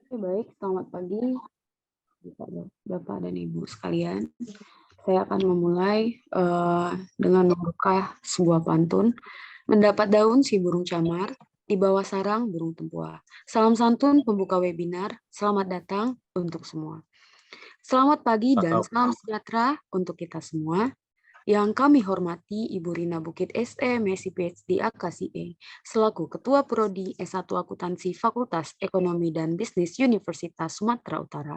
Oke, baik, selamat pagi Bapak dan Ibu sekalian. Saya akan memulai dengan membuka sebuah pantun. Mendapat daun si burung camar, di bawah sarang burung tempua. Salam santun pembuka webinar, selamat datang untuk semua. Selamat pagi dan salam sejahtera untuk kita semua. Yang kami hormati Ibu Rina Bukit SE, Messi PhD AKSIE, selaku Ketua Prodi S1 Akuntansi Fakultas Ekonomi dan Bisnis Universitas Sumatera Utara.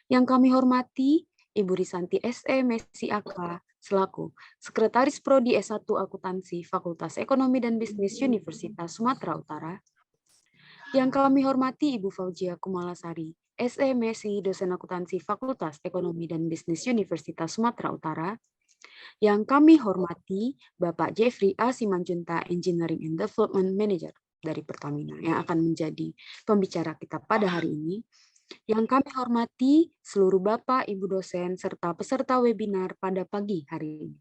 Yang kami hormati Ibu Risanti SE, Messi AK, selaku Sekretaris Prodi S1 Akuntansi Fakultas Ekonomi dan Bisnis Universitas Sumatera Utara. Yang kami hormati Ibu Fauzia Kumalasari, SE, Messi, Dosen Akuntansi Fakultas Ekonomi dan Bisnis Universitas Sumatera Utara. Yang kami hormati Bapak Jeffrey A. Simanjunta, Engineering and Development Manager dari Pertamina, yang akan menjadi pembicara kita pada hari ini. Yang kami hormati seluruh Bapak, Ibu dosen, serta peserta webinar pada pagi hari ini.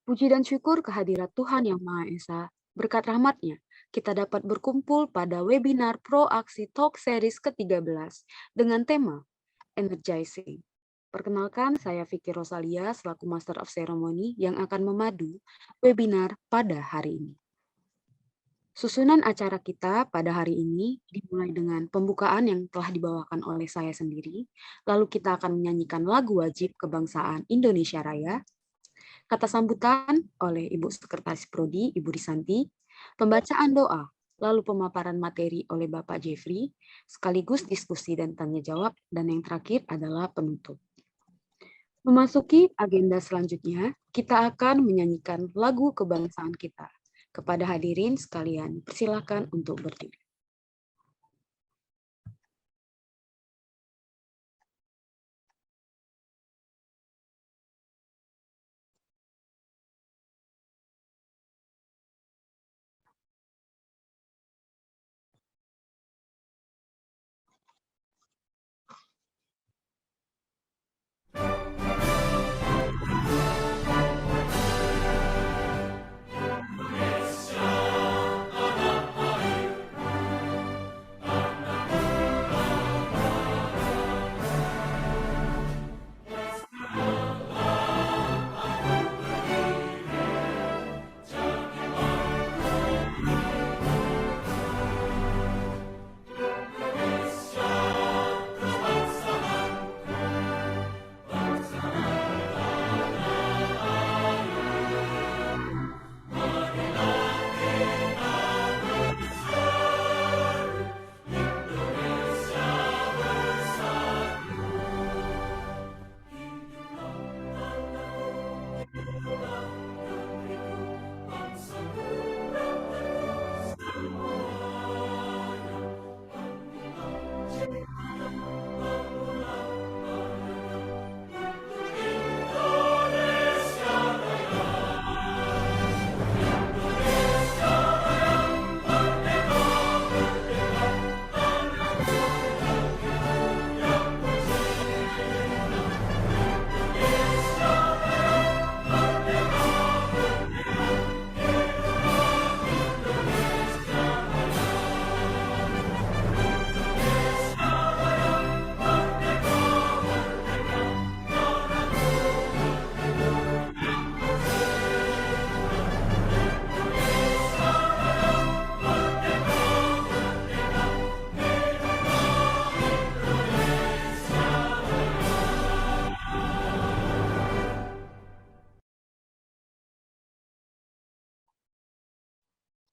Puji dan syukur kehadirat Tuhan Yang Maha Esa, berkat rahmat-Nya, kita dapat berkumpul pada webinar Pro Aksi Talk Series ke-13 dengan tema Energizing. Perkenalkan, saya Vicky Rosalia selaku Master of Ceremony yang akan memadu webinar pada hari ini. Susunan acara kita pada hari ini dimulai dengan pembukaan yang telah dibawakan oleh saya sendiri, lalu kita akan menyanyikan lagu wajib kebangsaan Indonesia Raya, kata sambutan oleh Ibu Sekretaris Prodi, Ibu Risanti, pembacaan doa, lalu pemaparan materi oleh Bapak Jeffrey, sekaligus diskusi dan tanya jawab, dan yang terakhir adalah penutup. Memasuki agenda selanjutnya, kita akan menyanyikan lagu kebangsaan kita. Kepada hadirin sekalian, persilakan untuk berdiri.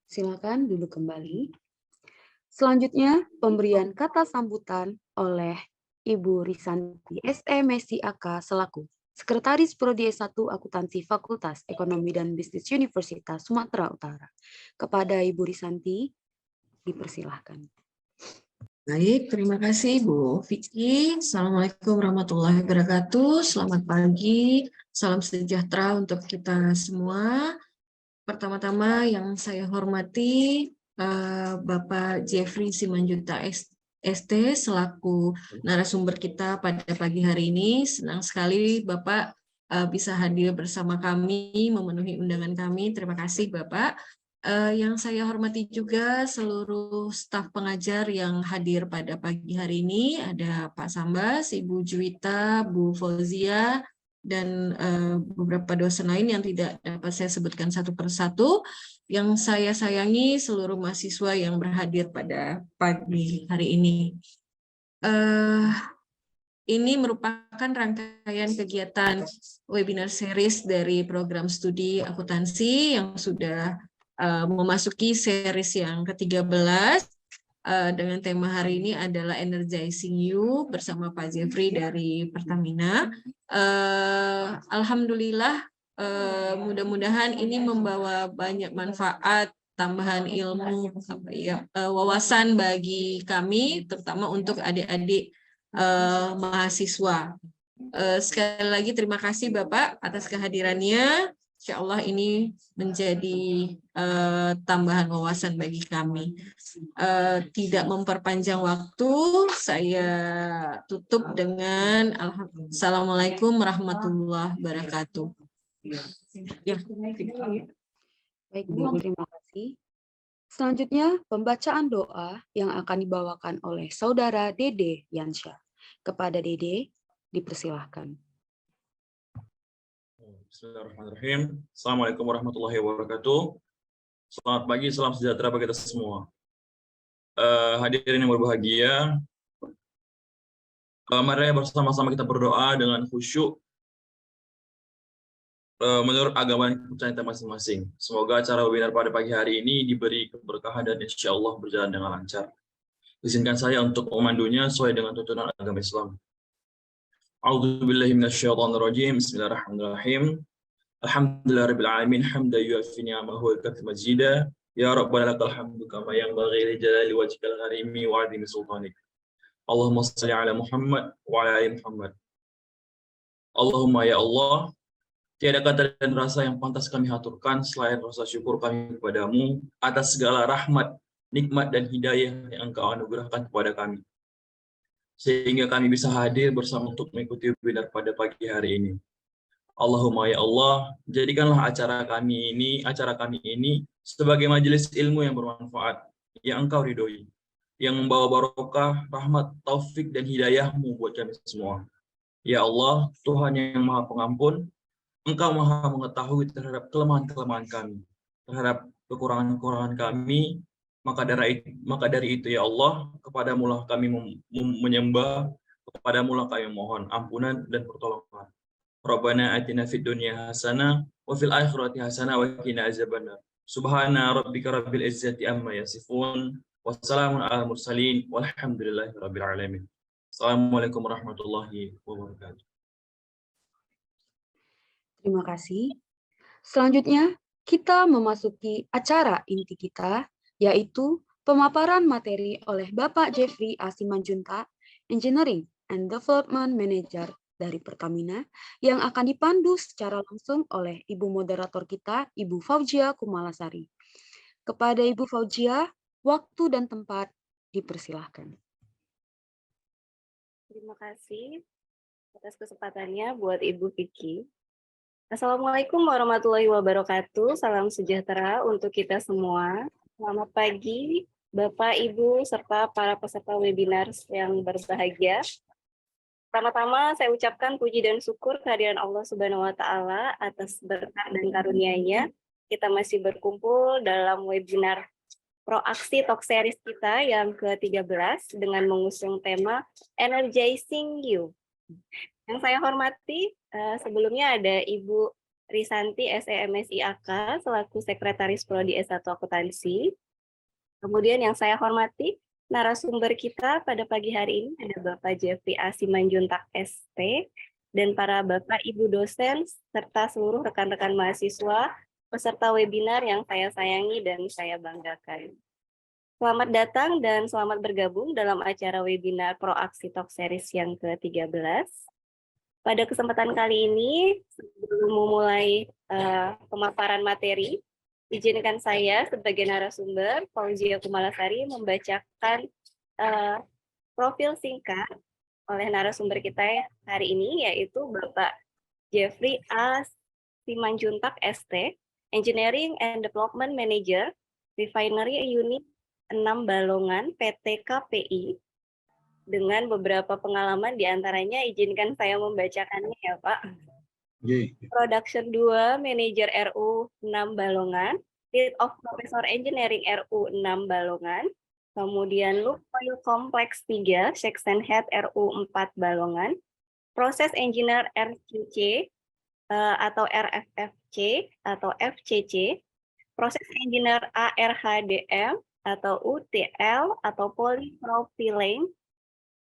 Silakan duduk kembali. Selanjutnya, pemberian kata sambutan oleh Ibu Risanti SE Messi AK selaku Sekretaris Prodi S1 Akuntansi Fakultas Ekonomi dan Bisnis Universitas Sumatera Utara. Kepada Ibu Risanti, dipersilahkan. Baik, terima kasih Bu Vicky. Assalamualaikum warahmatullahi wabarakatuh. Selamat pagi, salam sejahtera untuk kita semua. Pertama-tama yang saya hormati Bapak Jeffrey Simanjunta ST selaku narasumber kita pada pagi hari ini. Senang sekali Bapak bisa hadir bersama kami, memenuhi undangan kami. Terima kasih Bapak. Yang saya hormati juga seluruh staf pengajar yang hadir pada pagi hari ini. Ada Pak Sambas, Ibu Juwita, Bu Fauzia, dan beberapa dosen lain yang tidak dapat saya sebutkan satu persatu. Yang saya sayangi seluruh mahasiswa yang berhadir pada pagi hari ini. Ini merupakan rangkaian kegiatan webinar series dari program studi akuntansi yang sudah memasuki series yang ke-13 dengan tema hari ini adalah Energizing You bersama Pak Jeffrey dari Pertamina. Alhamdulillah, mudah-mudahan ini membawa banyak manfaat, tambahan ilmu, wawasan bagi kami, terutama untuk adik-adik mahasiswa. Sekali lagi terima kasih Bapak atas kehadirannya. Insya Allah ini menjadi tambahan wawasan bagi kami. Tidak memperpanjang waktu, saya tutup dengan Assalamualaikum warahmatullahi wabarakatuh. Ya. Baik, Bu, terima kasih. Selanjutnya, pembacaan doa yang akan dibawakan oleh Saudara Dede Yansyah. Kepada Dede, dipersilahkan. Bismillahirrahmanirrahim. Assalamualaikum warahmatullahi wabarakatuh. Selamat pagi, salam sejahtera bagi kita semua. Hadirin yang berbahagia, mari bersama-sama kita berdoa dengan khusyuk menurut agama dan kepercayaan kita masing-masing. Semoga acara webinar pada pagi hari ini diberi keberkahan dan insya Allah berjalan dengan lancar. Izinkan saya untuk memandunya sesuai dengan tuntunan agama Islam. A'udzubillahi minasyaitonirrajim. Bismillahirrahmanirrahim. Alhamdulillahirabbil alamin hamdan yu'affi ni'amahu wa yakfi mazida. Ya Rabbana lakal hamdu kama yanbaghi li jalali wajhikal karimi wa 'azimi sultanik. Allahumma shalli ala Muhammad wa ala ali Muhammad. Allahumma ya Allah, tiada kata dan rasa yang pantas kami haturkan selain rasa syukur kami kepadamu atas segala rahmat, nikmat dan hidayah yang Engkau anugerahkan kepada kami, sehingga kami bisa hadir bersama untuk mengikuti webinar pada pagi hari ini. Allahumma ya Allah, jadikanlah acara kami ini sebagai majelis ilmu yang bermanfaat, yang Engkau ridhoi, yang membawa barokah, rahmat, taufik dan hidayah-Mu buat kami semua. Ya Allah, Tuhan yang Maha Pengampun, Engkau Maha mengetahui terhadap kelemahan-kelemahan kami, terhadap kekurangan-kekurangan kami, maka dari itu ya Allah, kepadamu-lah kami menyembah, kepadamu-lah kami mohon ampunan dan pertolongan. Rabbana atina fid dunya hasanah wa fil akhirati hasanah wa qina azabannar. Subhana rabbika rabbil izzati amma yasifun wa salamun alal mursalin walhamdulillahi rabbil alamin. Assalamualaikum warahmatullahi wabarakatuh. Terima kasih. Selanjutnya, kita memasuki acara inti kita, yaitu pemaparan materi oleh Bapak Jeffrey A. Simanjuntak, Engineering and Development Manager dari Pertamina, yang akan dipandu secara langsung oleh Ibu Moderator kita, Ibu Fauzia Kumalasari. Kepada Ibu Fauzia, waktu dan tempat dipersilahkan. Terima kasih atas kesempatannya buat Ibu Vicky. Assalamualaikum warahmatullahi wabarakatuh. Salam sejahtera untuk kita semua. Selamat pagi, Bapak, Ibu, serta para peserta webinar yang berbahagia. Pertama-tama saya ucapkan puji dan syukur kehadiran Allah Subhanahu wa Ta'ala atas berkat dan karunia-Nya. Kita masih berkumpul dalam webinar Proaksi Talk Series kita yang ke-13 dengan mengusung tema Energizing You. Yang saya hormati, sebelumnya ada Ibu Risanti SEMSI AK selaku Sekretaris Prodi S1 Akuntansi. Kemudian yang saya hormati, narasumber kita pada pagi hari ini ada Bapak Jeffrey A. Simanjuntak ST dan para Bapak Ibu dosen serta seluruh rekan-rekan mahasiswa peserta webinar yang saya sayangi dan saya banggakan. Selamat datang dan selamat bergabung dalam acara webinar Proaksi Talk Series yang ke-13. Pada kesempatan kali ini, sebelum memulai pemaparan materi, izinkan saya sebagai narasumber, Fauzia Kumalasari, membacakan profil singkat oleh narasumber kita hari ini, yaitu Bapak Jeffrey A. Simanjuntak ST, Engineering and Development Manager, Refinery Unit 6 Balongan, PT KPI, dengan beberapa pengalaman diantaranya izinkan saya membacakannya ya Pak. Production 2, Manager RU 6 Balongan, Lead of Professor Engineering RU 6 Balongan, kemudian Lukoil Complex 3, Section Head RU 4 Balongan, Proses Engineer RCC atau RFFC atau FCC, Proses Engineer ARHDM atau UTL atau Polypropylene.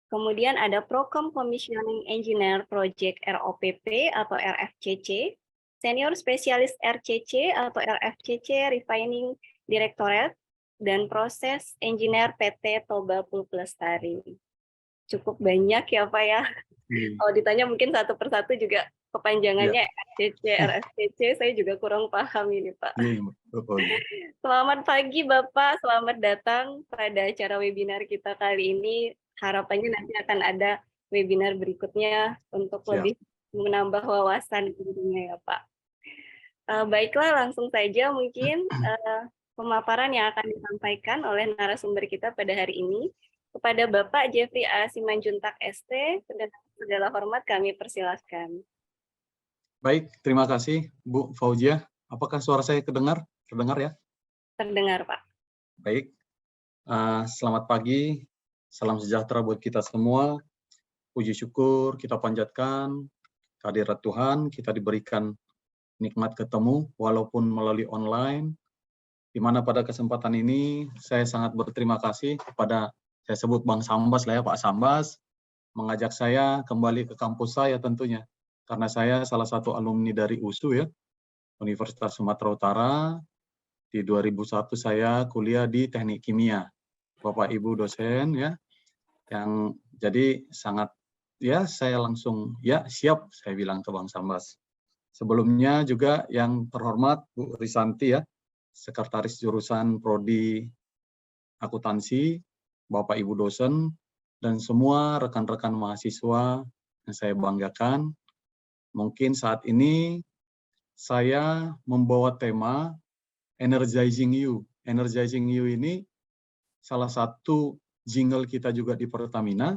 Kemudian ada Procom Commissioning Engineer Project ROPP atau RFCC, Senior Specialist RCC atau RFCC Refining Directorate, dan Proses Engineer PT Toba Pulp Lestari. Cukup banyak ya Pak ya. Kalau ditanya mungkin satu persatu juga kepanjangannya RCC, RFCC, saya juga kurang paham ini Pak. Selamat pagi Bapak, selamat datang pada acara webinar kita kali ini. Harapannya nanti akan ada webinar berikutnya untuk lebih menambah wawasan tentunya ya Pak. Baiklah, langsung saja mungkin pemaparan yang akan disampaikan oleh narasumber kita pada hari ini. Kepada Bapak Jeffrey A. Simanjuntak ST, dengan segala hormat kami persilahkan. Baik, terima kasih Bu Fauzia. Apakah suara saya terdengar? Terdengar ya? Terdengar Pak. Baik, selamat pagi. Salam sejahtera buat kita semua. Puji syukur kita panjatkan kehadirat Tuhan, kita diberikan nikmat ketemu walaupun melalui online, di mana pada kesempatan ini saya sangat berterima kasih kepada, saya sebut Bang Sambas lah ya, Pak Sambas, mengajak saya kembali ke kampus saya tentunya. Karena saya salah satu alumni dari USU ya, Universitas Sumatera Utara. Di 2001 saya kuliah di Teknik Kimia. Bapak Ibu dosen ya, yang jadi sangat ya saya langsung ya siap saya bilang ke Bang Sambas. Sebelumnya juga yang terhormat Bu Risanti ya, Sekretaris Jurusan Prodi Akuntansi, Bapak Ibu dosen, dan semua rekan-rekan mahasiswa yang saya banggakan. Mungkin saat ini saya membawa tema Energizing You. Energizing You ini salah satu jingle kita juga di Pertamina.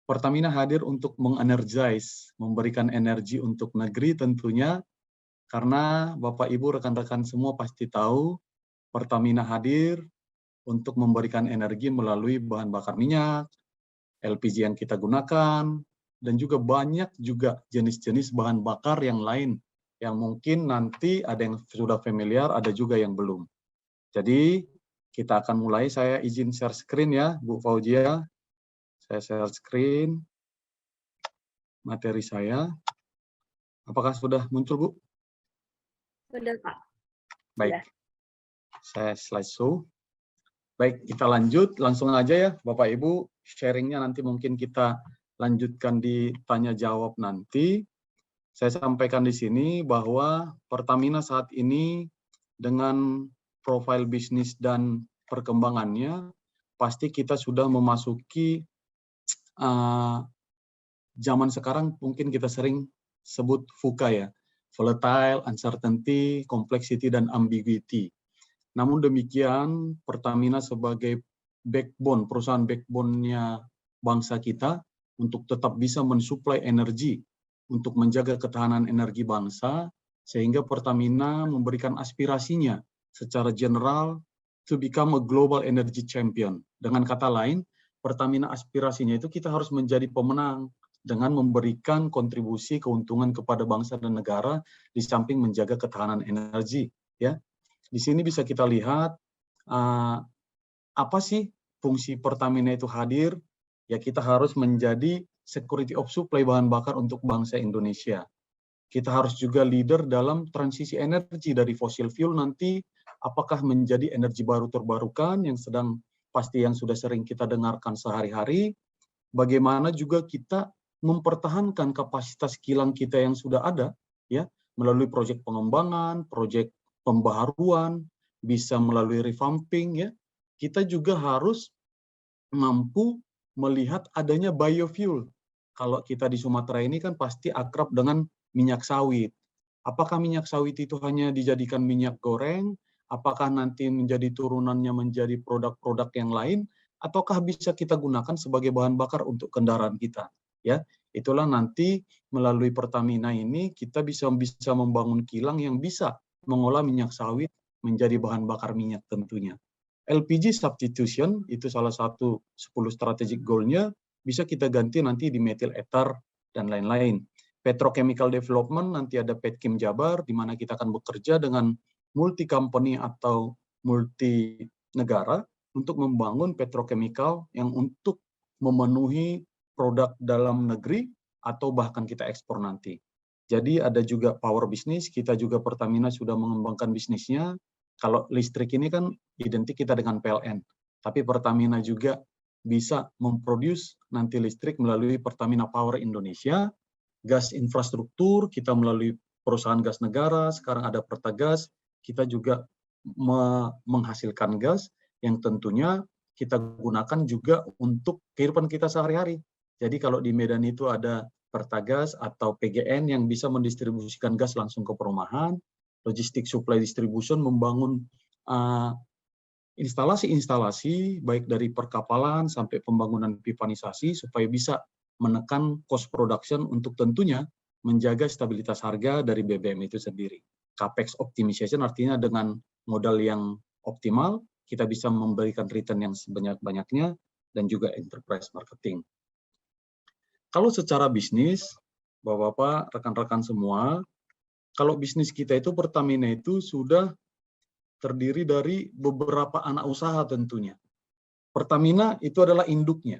Pertamina hadir untuk mengenergize, memberikan energi untuk negeri tentunya, karena Bapak Ibu rekan-rekan semua pasti tahu Pertamina hadir untuk memberikan energi melalui bahan bakar minyak, LPG yang kita gunakan, dan juga banyak juga jenis-jenis bahan bakar yang lain, yang mungkin nanti ada yang sudah familiar, ada juga yang belum. Jadi, kita akan mulai, saya izin share screen ya, Bu Fauzia. Saya share screen materi saya. Apakah sudah muncul, Bu? Sudah, Pak. Baik. Saya slideshow. Baik, kita lanjut. Langsung aja ya, Bapak Ibu. Sharingnya nanti mungkin kita lanjutkan di tanya jawab nanti. Saya sampaikan di sini bahwa Pertamina saat ini dengan profil bisnis dan perkembangannya, pasti kita sudah memasuki zaman sekarang mungkin kita sering sebut VUCA ya, volatile, uncertainty, complexity, dan ambiguity. Namun demikian, Pertamina sebagai backbone, perusahaan backbone-nya bangsa kita untuk tetap bisa mensuplai energi untuk menjaga ketahanan energi bangsa, sehingga Pertamina memberikan aspirasinya secara general to become a global energy champion. Dengan kata lain, Pertamina aspirasinya itu kita harus menjadi pemenang dengan memberikan kontribusi keuntungan kepada bangsa dan negara di samping menjaga ketahanan energi. Ya, di sini bisa kita lihat apa sih fungsi Pertamina itu hadir. Ya, kita harus menjadi security of supply bahan bakar untuk bangsa Indonesia. Kita harus juga leader dalam transisi energi dari fossil fuel nanti apakah menjadi energi baru terbarukan yang sudah sering kita dengarkan sehari-hari. Bagaimana juga kita mempertahankan kapasitas kilang kita yang sudah ada ya melalui proyek pengembangan, proyek pembaharuan, bisa melalui revamping ya. Kita juga harus mampu melihat adanya biofuel. Kalau kita di Sumatera ini kan pasti akrab dengan minyak sawit. Apakah minyak sawit itu hanya dijadikan minyak goreng? Apakah nanti menjadi turunannya menjadi produk-produk yang lain? Ataukah bisa kita gunakan sebagai bahan bakar untuk kendaraan kita? Ya, itulah nanti melalui Pertamina ini kita bisa membangun kilang yang bisa mengolah minyak sawit menjadi bahan bakar minyak tentunya. LPG substitution itu salah satu 10 strategic goal-nya, bisa kita ganti nanti di methyl ether dan lain-lain. Petrochemical development, nanti ada Petkim Jabar, di mana kita akan bekerja dengan multi company atau multi negara untuk membangun petrochemical yang untuk memenuhi produk dalam negeri atau bahkan kita ekspor nanti. Jadi ada juga power business, kita juga Pertamina sudah mengembangkan bisnisnya. Kalau listrik ini kan identik kita dengan PLN, tapi Pertamina juga bisa memproduce nanti listrik melalui Pertamina Power Indonesia. Gas infrastruktur, kita melalui perusahaan gas negara, sekarang ada Pertagas, kita juga menghasilkan gas yang tentunya kita gunakan juga untuk kehidupan kita sehari-hari. Jadi kalau di Medan itu ada Pertagas atau PGN yang bisa mendistribusikan gas langsung ke perumahan, logistik supply distribution, membangun instalasi-instalasi baik dari perkapalan sampai pembangunan pipanisasi supaya bisa menekan cost production untuk tentunya menjaga stabilitas harga dari BBM itu sendiri. Capex optimization artinya dengan modal yang optimal, kita bisa memberikan return yang sebanyak-banyaknya, dan juga enterprise marketing. Kalau secara bisnis, Bapak-Bapak, rekan-rekan semua, kalau bisnis kita itu Pertamina itu sudah terdiri dari beberapa anak usaha tentunya. Pertamina itu adalah induknya.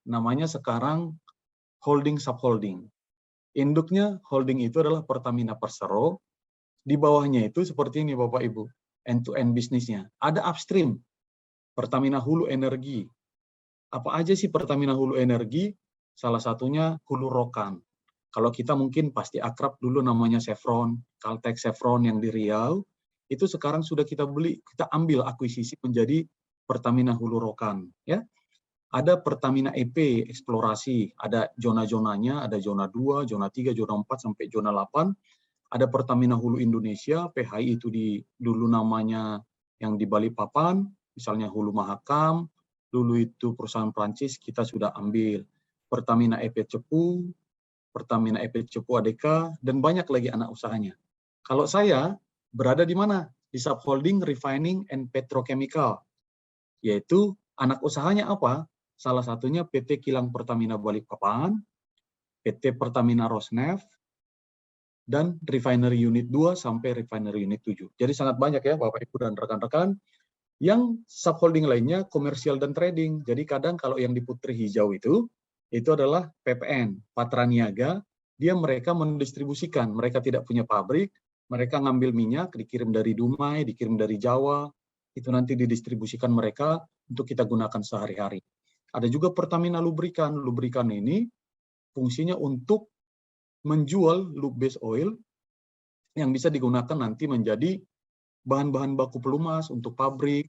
Namanya sekarang holding subholding. Induknya holding itu adalah Pertamina Persero. Di bawahnya itu seperti ini Bapak Ibu, end-to-end bisnisnya. Ada upstream, Pertamina Hulu Energi. Apa aja sih Pertamina Hulu Energi? Salah satunya Hulu Rokan. Kalau kita mungkin pasti akrab dulu namanya Chevron, Caltex Chevron yang di Riau, itu sekarang sudah kita beli, kita ambil akuisisi menjadi Pertamina Hulu Rokan. Ya. Ada Pertamina EP, eksplorasi, ada zona-zonanya, ada zona 2, zona 3, zona 4, sampai zona 8. Ada Pertamina Hulu Indonesia, PHI itu dulu namanya yang di Balikpapan, misalnya Hulu Mahakam, dulu itu perusahaan Prancis, kita sudah ambil. Pertamina EP Cepu, Pertamina EP Cepu ADK, dan banyak lagi anak usahanya. Kalau saya berada di mana? Di subholding Refining and Petrochemical, yaitu anak usahanya apa? Salah satunya PT Kilang Pertamina Balikpapan, PT Pertamina Rosneft, dan Refinery Unit 2 sampai Refinery Unit 7. Jadi sangat banyak ya Bapak Ibu dan rekan-rekan. Yang subholding lainnya komersial dan trading. Jadi kadang kalau yang di Putri Hijau itu adalah PPN, Patra Niaga. Mereka mendistribusikan, mereka tidak punya pabrik, mereka ngambil minyak, dikirim dari Dumai, dikirim dari Jawa, itu nanti didistribusikan mereka untuk kita gunakan sehari-hari. Ada juga Pertamina Lubrikan. Lubrikan ini fungsinya untuk menjual lube base oil yang bisa digunakan nanti menjadi bahan-bahan baku pelumas untuk pabrik,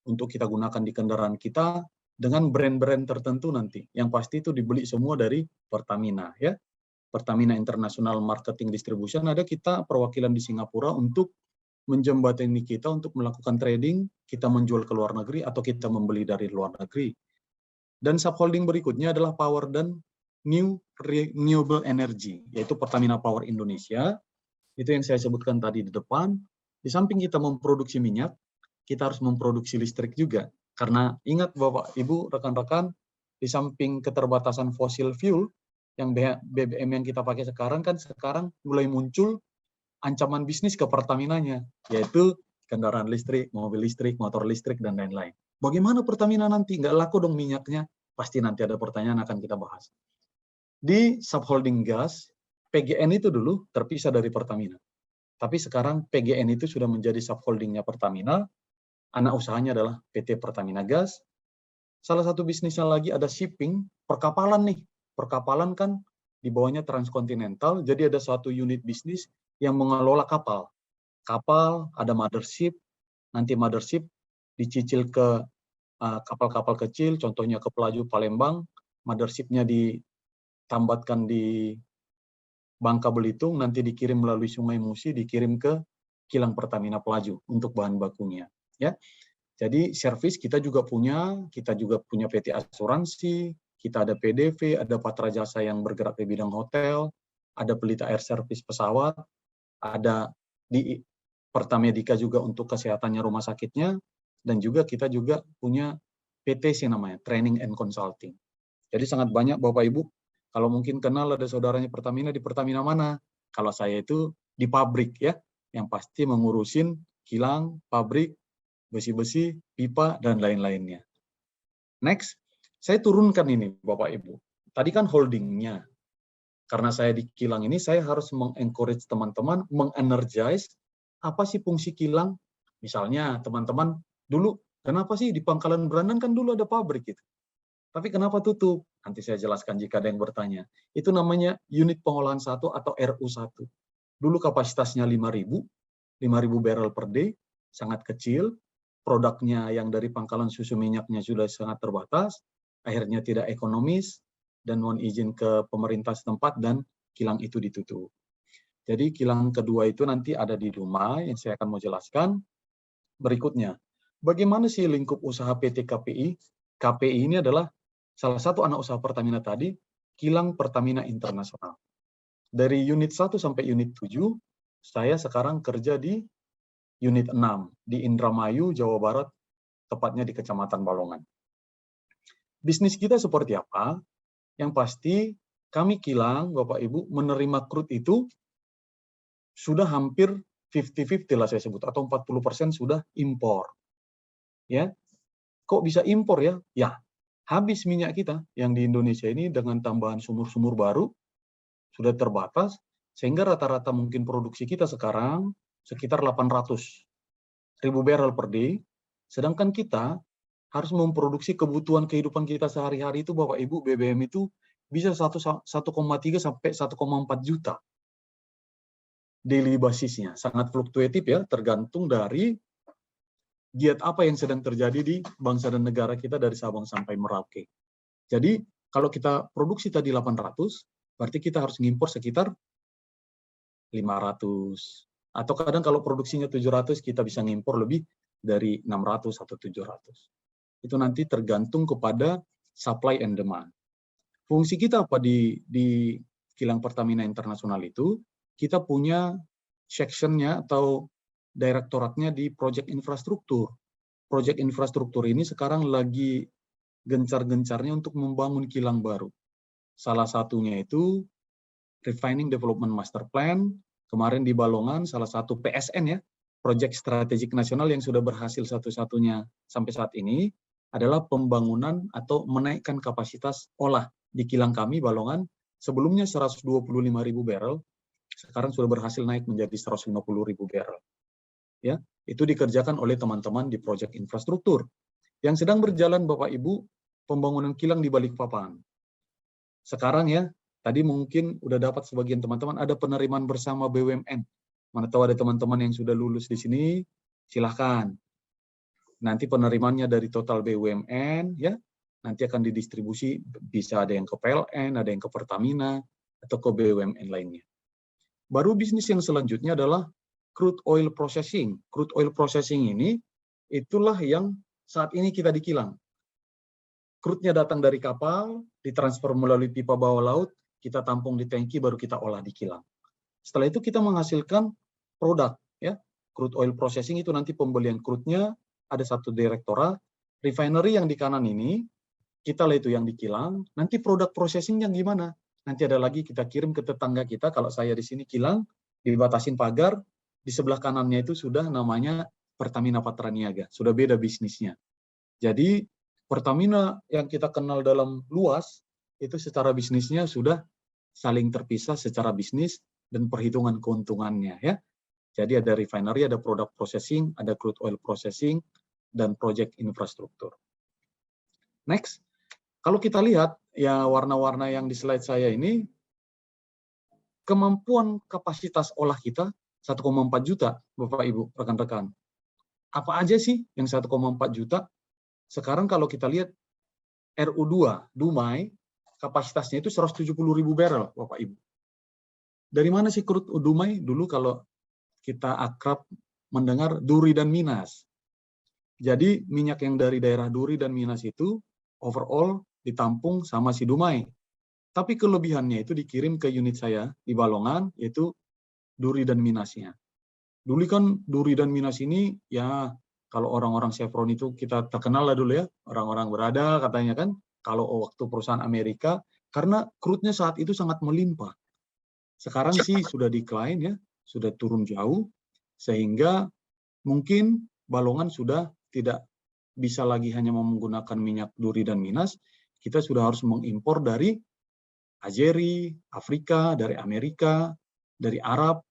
untuk kita gunakan di kendaraan kita dengan brand-brand tertentu nanti. Yang pasti itu dibeli semua dari Pertamina ya. Pertamina International Marketing Distribution, ada kita perwakilan di Singapura untuk menjembatani kita untuk melakukan trading, kita menjual ke luar negeri atau kita membeli dari luar negeri. Dan subholding berikutnya adalah Power dan New Renewable Energy, yaitu Pertamina Power Indonesia. Itu yang saya sebutkan tadi di depan. Di samping kita memproduksi minyak, kita harus memproduksi listrik juga. Karena ingat Bapak, Ibu, rekan-rekan, di samping keterbatasan fosil fuel, yang BBM yang kita pakai sekarang kan sekarang mulai muncul ancaman bisnis ke Pertaminanya, yaitu kendaraan listrik, mobil listrik, motor listrik, dan lain-lain. Bagaimana Pertamina nanti? Nggak laku dong minyaknya? Pasti nanti ada pertanyaan akan kita bahas. Di subholding gas, PGN itu dulu terpisah dari Pertamina. Tapi sekarang PGN itu sudah menjadi subholdingnya Pertamina, anak usahanya adalah PT Pertamina Gas. Salah satu bisnisnya lagi ada shipping, perkapalan nih. Perkapalan kan di bawahnya Transkontinental, jadi ada satu unit bisnis yang mengelola kapal. Kapal, ada mothership, nanti mothership dicicil ke kapal-kapal kecil, contohnya ke Pelaju Palembang, mothership-nya ditambatkan di Bangka Belitung, nanti dikirim melalui Sungai Musi, dikirim ke kilang Pertamina Pelaju untuk bahan bakunya. Ya, jadi servis kita juga punya PT asuransi, kita ada PDV, ada Patra Jasa yang bergerak di bidang hotel, ada Pelita Air Service pesawat, ada di Pertamedika juga untuk kesehatannya rumah sakitnya, dan juga kita juga punya PTC namanya, Training and Consulting. Jadi sangat banyak Bapak Ibu, kalau mungkin kenal ada saudaranya Pertamina, di Pertamina mana? Kalau saya itu di pabrik ya, yang pasti mengurusin kilang, pabrik, besi-besi, pipa, dan lain-lainnya. Next, saya turunkan ini Bapak Ibu. Tadi kan holdingnya. Karena saya di kilang ini, saya harus mengencourage teman-teman, mengenergize apa sih fungsi kilang. Misalnya teman-teman dulu, kenapa sih di Pangkalan Berandan kan dulu ada pabrik gitu. Tapi kenapa tutup? Nanti saya jelaskan jika ada yang bertanya. Itu namanya unit pengolahan 1 atau RU1. Dulu kapasitasnya 5.000 barrel per day, sangat kecil. Produknya yang dari pangkalan susu minyaknya sudah sangat terbatas, akhirnya tidak ekonomis, dan mohon izin ke pemerintah setempat, dan kilang itu ditutup. Jadi kilang kedua itu nanti ada di Dumai, yang saya akan mau jelaskan. Berikutnya, bagaimana sih lingkup usaha PT KPI? KPI ini adalah salah satu anak usaha Pertamina tadi, kilang Pertamina Internasional. Dari unit 1 sampai unit 7, saya sekarang kerja di unit 6, di Indramayu, Jawa Barat, tepatnya di Kecamatan Balongan. Bisnis kita seperti apa? Yang pasti, kami kilang, Bapak Ibu, menerima crude itu sudah hampir 50-50 lah saya sebut, atau 40% sudah impor. Ya, kok bisa impor ya? Ya, habis minyak kita yang di Indonesia ini dengan tambahan sumur-sumur baru, sudah terbatas, sehingga rata-rata mungkin produksi kita sekarang sekitar 800.000 barrel per day, sedangkan kita harus memproduksi kebutuhan kehidupan kita sehari-hari itu, Bapak Ibu, BBM itu bisa 1,3 sampai 1,4 juta daily basisnya. Sangat fluktuatif ya, tergantung dari giat apa yang sedang terjadi di bangsa dan negara kita dari Sabang sampai Merauke. Jadi, kalau kita produksi tadi 800, berarti kita harus ngimpor sekitar 500. Atau kadang kalau produksinya 700, kita bisa ngimpor lebih dari 600 atau 700. Itu nanti tergantung kepada supply and demand. Fungsi kita apa di kilang Pertamina Internasional itu? Kita punya section-nya atau direktoratnya di proyek infrastruktur. Proyek infrastruktur ini sekarang lagi gencar-gencarnya untuk membangun kilang baru. Salah satunya itu Refining Development Master Plan. Kemarin di Balongan, salah satu PSN ya, Proyek Strategik Nasional yang sudah berhasil satu-satunya sampai saat ini adalah pembangunan atau menaikkan kapasitas olah di kilang kami Balongan. Sebelumnya 125.000 barrel, sekarang sudah berhasil naik menjadi 150.000 barrel. Ya, itu dikerjakan oleh teman-teman di proyek infrastruktur. Yang sedang berjalan Bapak Ibu, pembangunan kilang di Balikpapan. Sekarang ya, tadi mungkin udah dapat sebagian teman-teman ada penerimaan bersama BUMN. Mana tahu ada teman-teman yang sudah lulus di sini, silahkan. Nanti penerimaannya dari total BUMN, ya, nanti akan didistribusi, bisa ada yang ke PLN, ada yang ke Pertamina, atau ke BUMN lainnya. Baru bisnis yang selanjutnya adalah crude oil processing. Crude oil processing ini, itulah yang saat ini kita di kilang. Crude-nya datang dari kapal, ditransfer melalui pipa bawah laut, kita tampung di tangki, baru kita olah di kilang. Setelah itu kita menghasilkan produk, ya. Crude oil processing itu nanti pembelian crude-nya, ada satu direktorat, refinery yang di kanan ini, kita lah itu yang di kilang, nanti produk processing yang gimana? Nanti ada lagi kita kirim ke tetangga kita, kalau saya di sini kilang, dibatasin pagar, di sebelah kanannya itu sudah namanya Pertamina Patra Niaga, sudah beda bisnisnya. Jadi Pertamina yang kita kenal dalam luas, itu secara bisnisnya sudah saling terpisah secara bisnis dan perhitungan keuntungannya. Ya. Jadi ada refinery, ada product processing, ada crude oil processing, dan project infrastruktur. Next, kalau kita lihat ya warna-warna yang di slide saya ini, kemampuan kapasitas olah kita 1,4 juta, Bapak Ibu, rekan-rekan. Apa aja sih yang 1,4 juta? Sekarang kalau kita lihat RU2, Dumai, kapasitasnya itu 170.000 barrel, Bapak Ibu. Dari mana sih crude Dumai? Dulu kalau kita akrab mendengar Duri dan Minas. Jadi minyak yang dari daerah Duri dan Minas itu overall ditampung sama si Dumai. Tapi kelebihannya itu dikirim ke unit saya di Balongan, yaitu Duri dan Minasnya. Dulu kan Duri dan Minas ini, ya kalau orang-orang Chevron itu kita terkenal lah dulu ya, orang-orang berada katanya kan, kalau waktu perusahaan Amerika, karena crude-nya saat itu sangat melimpah. Sekarang sih sudah decline ya, sudah turun jauh, sehingga mungkin Balongan sudah tidak bisa lagi hanya menggunakan minyak Duri dan Minas, kita sudah harus mengimpor dari Algeria, Afrika, dari Amerika, dari Arab,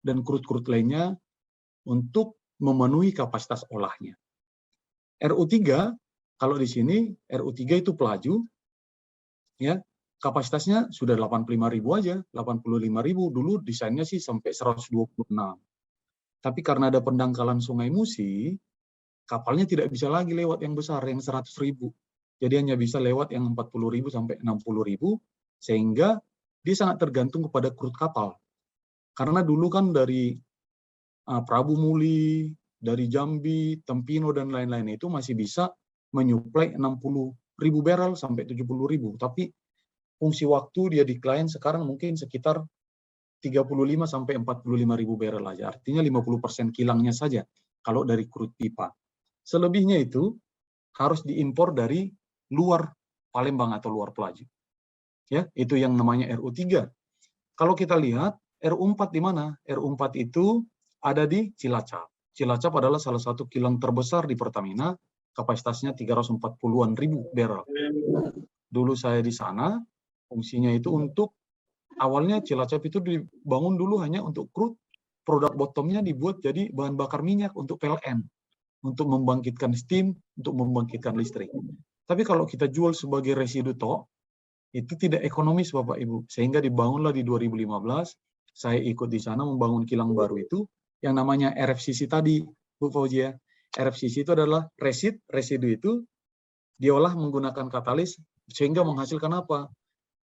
dan crude-crude lainnya untuk memenuhi kapasitas olahnya. RU3, kalau di sini RU3 itu pelaju, ya kapasitasnya sudah 85.000 aja, 85.000. Dulu desainnya sih sampai 126. Tapi karena ada pendangkalan Sungai Musi, kapalnya tidak bisa lagi lewat yang besar, yang 100.000. Jadi hanya bisa lewat yang 40.000 sampai 60.000, sehingga dia sangat tergantung kepada crude kapal. Karena dulu kan dari Prabu Muli, dari Jambi, Tempino, dan lain-lain itu masih bisa menyuplai 60.000 barrel sampai 70.000. Tapi fungsi waktu dia decline sekarang mungkin sekitar 35 sampai 45.000 barrel aja. Artinya 50% kilangnya saja kalau dari crude pipa. Selebihnya itu harus diimpor dari luar Palembang atau luar Pelaju. Ya, itu yang namanya RU3. Kalau kita lihat RU4 di mana? RU4 itu ada di Cilacap. Cilacap adalah salah satu kilang terbesar di Pertamina, kapasitasnya 340-an ribu barrel. Dulu saya di sana, fungsinya itu untuk, awalnya Cilacap itu dibangun dulu hanya untuk crude, produk bottomnya dibuat jadi bahan bakar minyak untuk PLN, untuk membangkitkan steam, untuk membangkitkan listrik. Tapi kalau kita jual sebagai residu toh, itu tidak ekonomis Bapak Ibu. Sehingga dibangunlah di 2015, saya ikut di sana membangun kilang baru itu, yang namanya RFCC tadi, Bu Fauzia. RFCC itu adalah residu itu diolah menggunakan katalis, sehingga menghasilkan apa?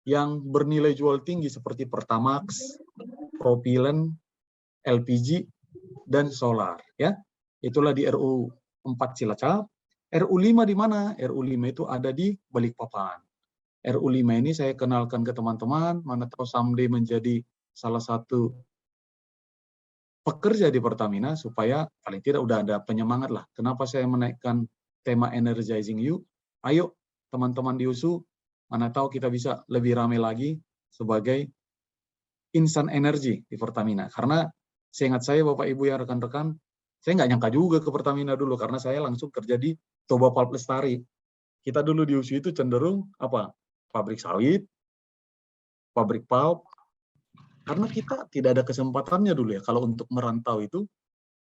Yang bernilai jual tinggi seperti Pertamax, propilen, LPG, dan solar. Ya, itulah di RU4 Cilacap. RU5 di mana? RU5 itu ada di Balikpapan. RU5 ini saya kenalkan ke teman-teman, mana tahu someday menjadi salah satu pekerja di Pertamina, supaya paling tidak udah ada penyemangat lah. Kenapa saya menaikkan tema Energizing You? Ayo teman-teman di USU, mana tahu kita bisa lebih ramai lagi sebagai insan energi di Pertamina. Karena seingat saya Bapak Ibu yang rekan-rekan, saya nggak nyangka juga ke Pertamina dulu, karena saya langsung kerja di Toba Pulp Lestari. Kita dulu di USU itu cenderung apa? Pabrik sawit, pabrik pulp, karena kita tidak ada kesempatannya dulu ya, kalau untuk merantau itu,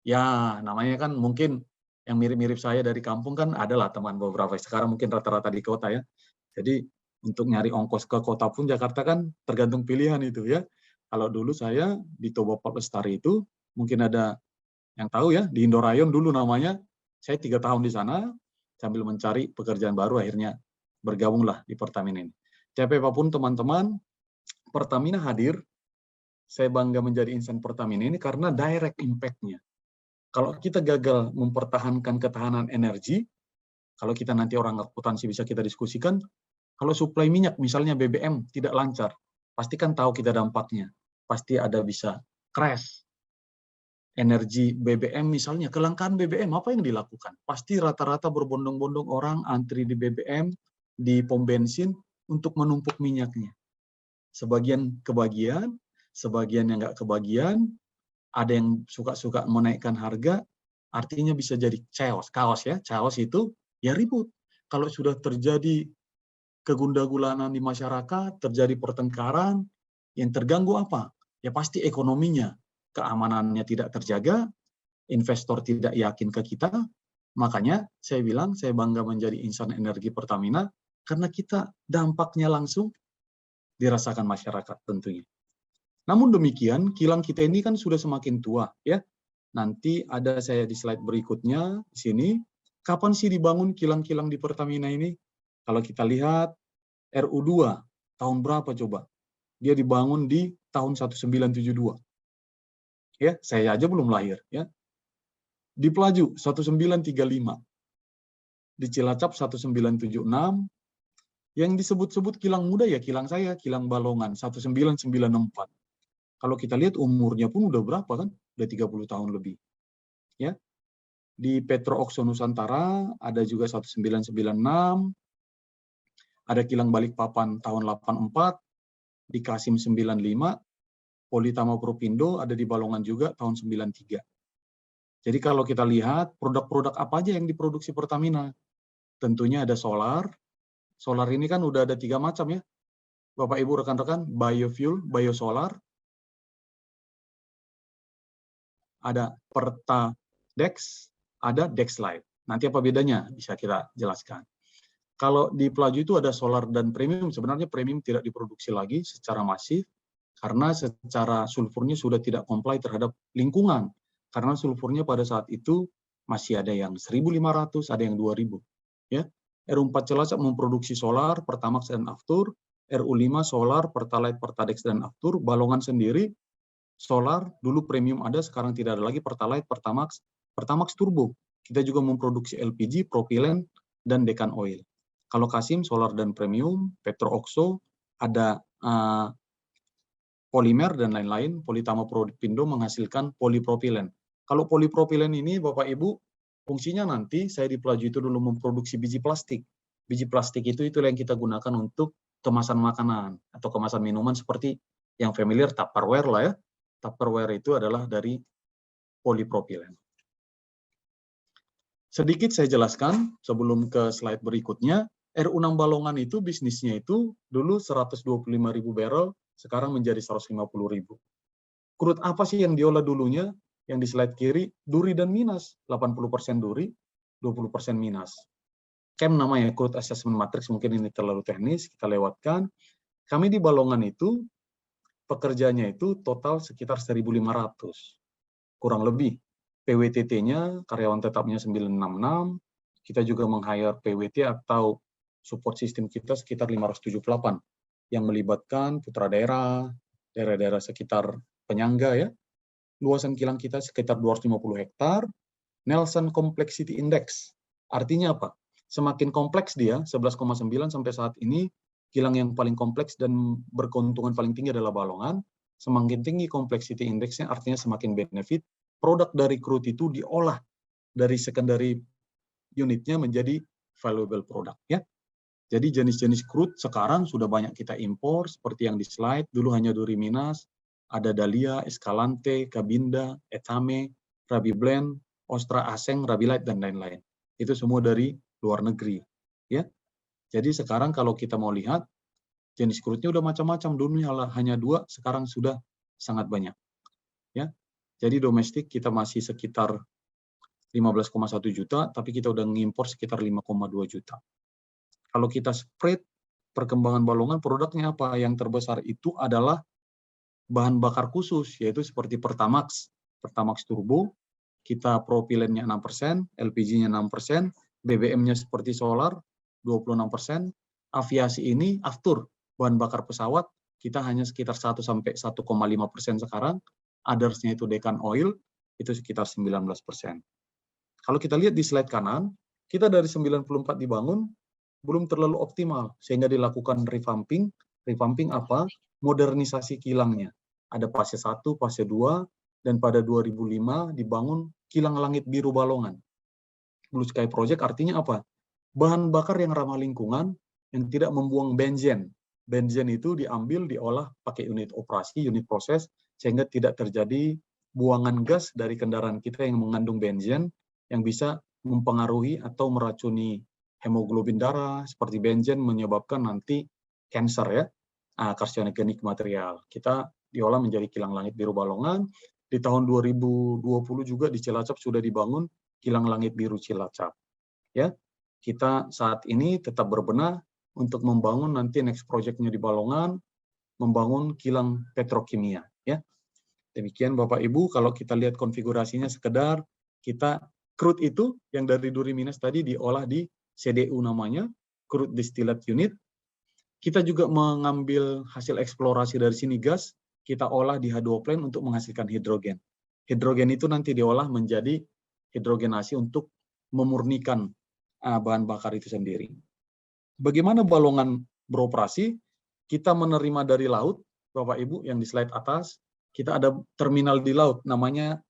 ya namanya kan mungkin yang mirip-mirip saya dari kampung kan adalah teman beberapa, sekarang mungkin rata-rata di kota ya. Jadi untuk nyari ongkos ke kota pun Jakarta kan tergantung pilihan itu ya. Kalau dulu saya di Toba Pulp Lestari itu, mungkin ada yang tahu ya, di Indorayon dulu namanya, saya 3 tahun di sana, sambil mencari pekerjaan baru, akhirnya bergabunglah di Pertamina ini. Tapi apapun teman-teman, Pertamina hadir, saya bangga menjadi insan Pertamina ini karena direct impact-nya. Kalau kita gagal mempertahankan ketahanan energi, kalau kita nanti orang akuntansi bisa kita diskusikan, kalau suplai minyak misalnya BBM tidak lancar, pasti kan tahu kita dampaknya. Pasti ada bisa crash. Energi BBM misalnya, kelangkaan BBM, apa yang dilakukan? Pasti rata-rata berbondong-bondong orang antri di BBM, di pom bensin, untuk menumpuk minyaknya. Sebagian kebagian, sebagian yang nggak kebagian, ada yang suka-suka menaikkan harga, artinya bisa jadi chaos ya. Chaos itu ya ribut. Kalau sudah terjadi kegundagulanaan di masyarakat, terjadi pertengkaran, yang terganggu apa? Ya pasti ekonominya, keamanannya tidak terjaga, investor tidak yakin ke kita. Makanya saya bilang saya bangga menjadi insan energi Pertamina karena kita dampaknya langsung dirasakan masyarakat tentunya. Namun demikian, kilang kita ini kan sudah semakin tua ya. Nanti ada saya di slide berikutnya di sini, kapan sih dibangun kilang-kilang di Pertamina ini? Kalau kita lihat RU2 tahun berapa coba? dia dibangun di tahun 1972. Ya, saya aja belum lahir, ya. Di Pelaju 1935. Di Cilacap 1976, yang disebut-sebut kilang muda ya kilang saya, kilang Balongan 1994. Kalau kita lihat umurnya pun udah berapa kan? Udah 30 tahun lebih. Ya. Di Petro Oxo Nusantara ada juga 1996, ada kilang Balikpapan tahun 84, di Kasim 95, Politama Propindo ada di Balongan juga tahun 93. Jadi kalau kita lihat produk-produk apa aja yang diproduksi Pertamina, tentunya ada solar. Solar ini kan udah ada 3 macam ya, Bapak Ibu rekan-rekan, biofuel, biosolar, ada Pertadex, ada Dexlight. Nanti apa bedanya? Bisa kita jelaskan. Kalau di Pelaju itu ada solar dan premium, sebenarnya premium tidak diproduksi lagi secara masif, karena secara sulfurnya sudah tidak comply terhadap lingkungan. Karena sulfurnya pada saat itu masih ada yang 1.500, ada yang 2.000. Ya. RU4 Cilacap memproduksi solar, Pertamax dan Aftur, RU5 solar, Pertalite, Pertadex dan Aftur, Balongan sendiri solar, dulu premium ada, sekarang tidak ada lagi, Pertalite, Pertamax, Pertamax Turbo. Kita juga memproduksi LPG, propilen, dan dekan oil. Kalau Kasim, solar dan premium, Petro Oxo, ada polimer dan lain-lain, Politama Propindo menghasilkan polipropilen. Kalau polipropilen ini, Bapak Ibu, fungsinya nanti saya di Pelaju itu dulu memproduksi biji plastik. Biji plastik itu yang kita gunakan untuk kemasan makanan atau kemasan minuman seperti yang familiar Tupperware lah ya. Tupperware itu adalah dari polipropilen. Sedikit saya jelaskan sebelum ke slide berikutnya, RU6 Balongan itu bisnisnya itu dulu 125.000 barrel, sekarang menjadi 150.000. Crude apa sih yang diolah dulunya? Yang di slide kiri, duri dan minas. 80% duri, 20% minas. CAM namanya, Crude Assessment Matrix, mungkin ini terlalu teknis, kita lewatkan. Kami di Balongan itu, pekerjanya itu total sekitar 1.500. Kurang lebih. PWTT-nya, karyawan tetapnya 966, kita juga meng-hire PWT atau support system kita sekitar 578, yang melibatkan putra daerah, daerah-daerah sekitar penyangga ya. Luasan kilang kita sekitar 250 hektar. Nelson Complexity Index, artinya apa? Semakin kompleks dia, 11,9 sampai saat ini, kilang yang paling kompleks dan berkeuntungan paling tinggi adalah Balongan. Semakin tinggi complexity index-nya, artinya semakin benefit. Produk dari crude itu diolah dari secondary unitnya menjadi valuable product ya. Jadi jenis-jenis crude sekarang sudah banyak kita impor, seperti yang di slide, dulu hanya duri minas, ada Dahlia, Escalante, Cabinda, Etame, Rabi Blend, Ostra Aseng, Rabi Light, dan lain-lain. Itu semua dari luar negeri. Ya. Jadi sekarang kalau kita mau lihat, jenis crude-nya udah macam-macam, dulu hanya 2, sekarang sudah sangat banyak. Ya. Jadi domestik kita masih sekitar 15,1 juta, tapi kita udah ngimpor sekitar 5,2 juta. Kalau kita spread perkembangan Balongan, produknya apa? Yang terbesar itu adalah bahan bakar khusus, yaitu seperti Pertamax, Pertamax Turbo, kita propilennya 6%, LPG-nya 6%, BBM-nya seperti solar, 26%, aviasi ini, Aftur, bahan bakar pesawat, kita hanya sekitar 1-1,5% sekarang, others-nya itu dekan oil, itu sekitar 19%. Kalau kita lihat di slide kanan, kita dari 94 dibangun, belum terlalu optimal, sehingga dilakukan revamping. Revamping apa? Modernisasi kilangnya. Ada fase 1, fase 2, dan pada 2005 dibangun kilang langit biru Balongan. Blue Sky Project artinya apa? Bahan bakar yang ramah lingkungan, yang tidak membuang benzen. Benzen itu diambil, diolah pakai unit operasi, unit proses, sehingga tidak terjadi buangan gas dari kendaraan kita yang mengandung benzen, yang bisa mempengaruhi atau meracuni hemoglobin darah, seperti benzen menyebabkan nanti kanker ya, carcinogenic material. Kita diolah menjadi kilang langit biru Balongan. Di tahun 2020 juga di Cilacap sudah dibangun kilang langit biru Cilacap. Ya, kita saat ini tetap berbenah untuk membangun nanti next project-nya di Balongan, membangun kilang petrokimia. Ya, demikian Bapak Ibu. Kalau kita lihat konfigurasinya sekedar kita crude itu yang dari duri minas tadi diolah di CDU namanya, crude distillate unit. kita juga mengambil hasil eksplorasi dari sini gas, kita olah di H2 plant untuk menghasilkan hidrogen. Hidrogen itu nanti diolah menjadi hidrogenasi untuk memurnikan bahan bakar itu sendiri. Bagaimana balongan beroperasi? Kita menerima dari laut, Bapak Ibu yang di slide atas, kita ada terminal di laut, namanya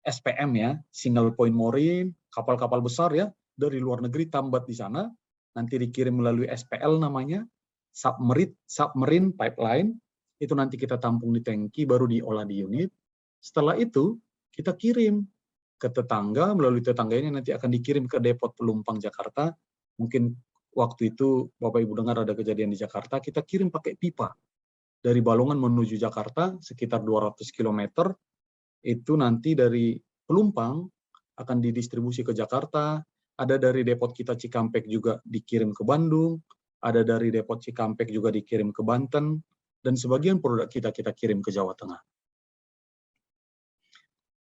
SPM ya, Single Point Mooring, kapal-kapal besar ya, dari luar negeri tambat di sana, nanti dikirim melalui SPL namanya, submarine pipeline, itu nanti kita tampung di tangki, baru diolah di unit. Setelah itu, kita kirim ke tetangga, melalui tetangga ini nanti akan dikirim ke depot Pelumpang Jakarta. Mungkin waktu itu Bapak Ibu dengar ada kejadian di Jakarta, kita kirim pakai pipa. Dari Balongan menuju Jakarta, sekitar 200 km, itu nanti dari Pelumpang akan didistribusi ke Jakarta, ada dari depot kita Cikampek juga dikirim ke Bandung, ada dari depot Cikampek juga dikirim ke Banten, dan sebagian produk kita kirim ke Jawa Tengah.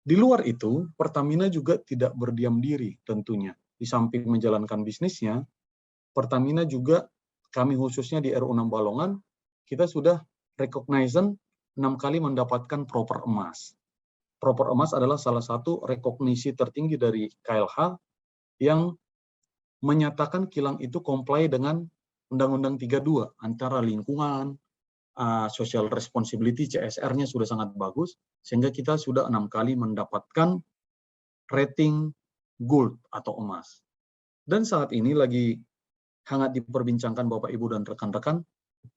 Di luar itu, Pertamina juga tidak berdiam diri tentunya. Di samping menjalankan bisnisnya, Pertamina juga, kami khususnya di RU6 Balongan, kita sudah recognition 6 kali mendapatkan proper emas. Proper emas adalah salah satu rekognisi tertinggi dari KLH yang menyatakan kilang itu comply dengan Undang-Undang 32, antara lingkungan, social responsibility, CSR-nya sudah sangat bagus, sehingga kita sudah 6 kali mendapatkan rating gold atau emas. Dan saat ini lagi hangat diperbincangkan Bapak Ibu dan rekan-rekan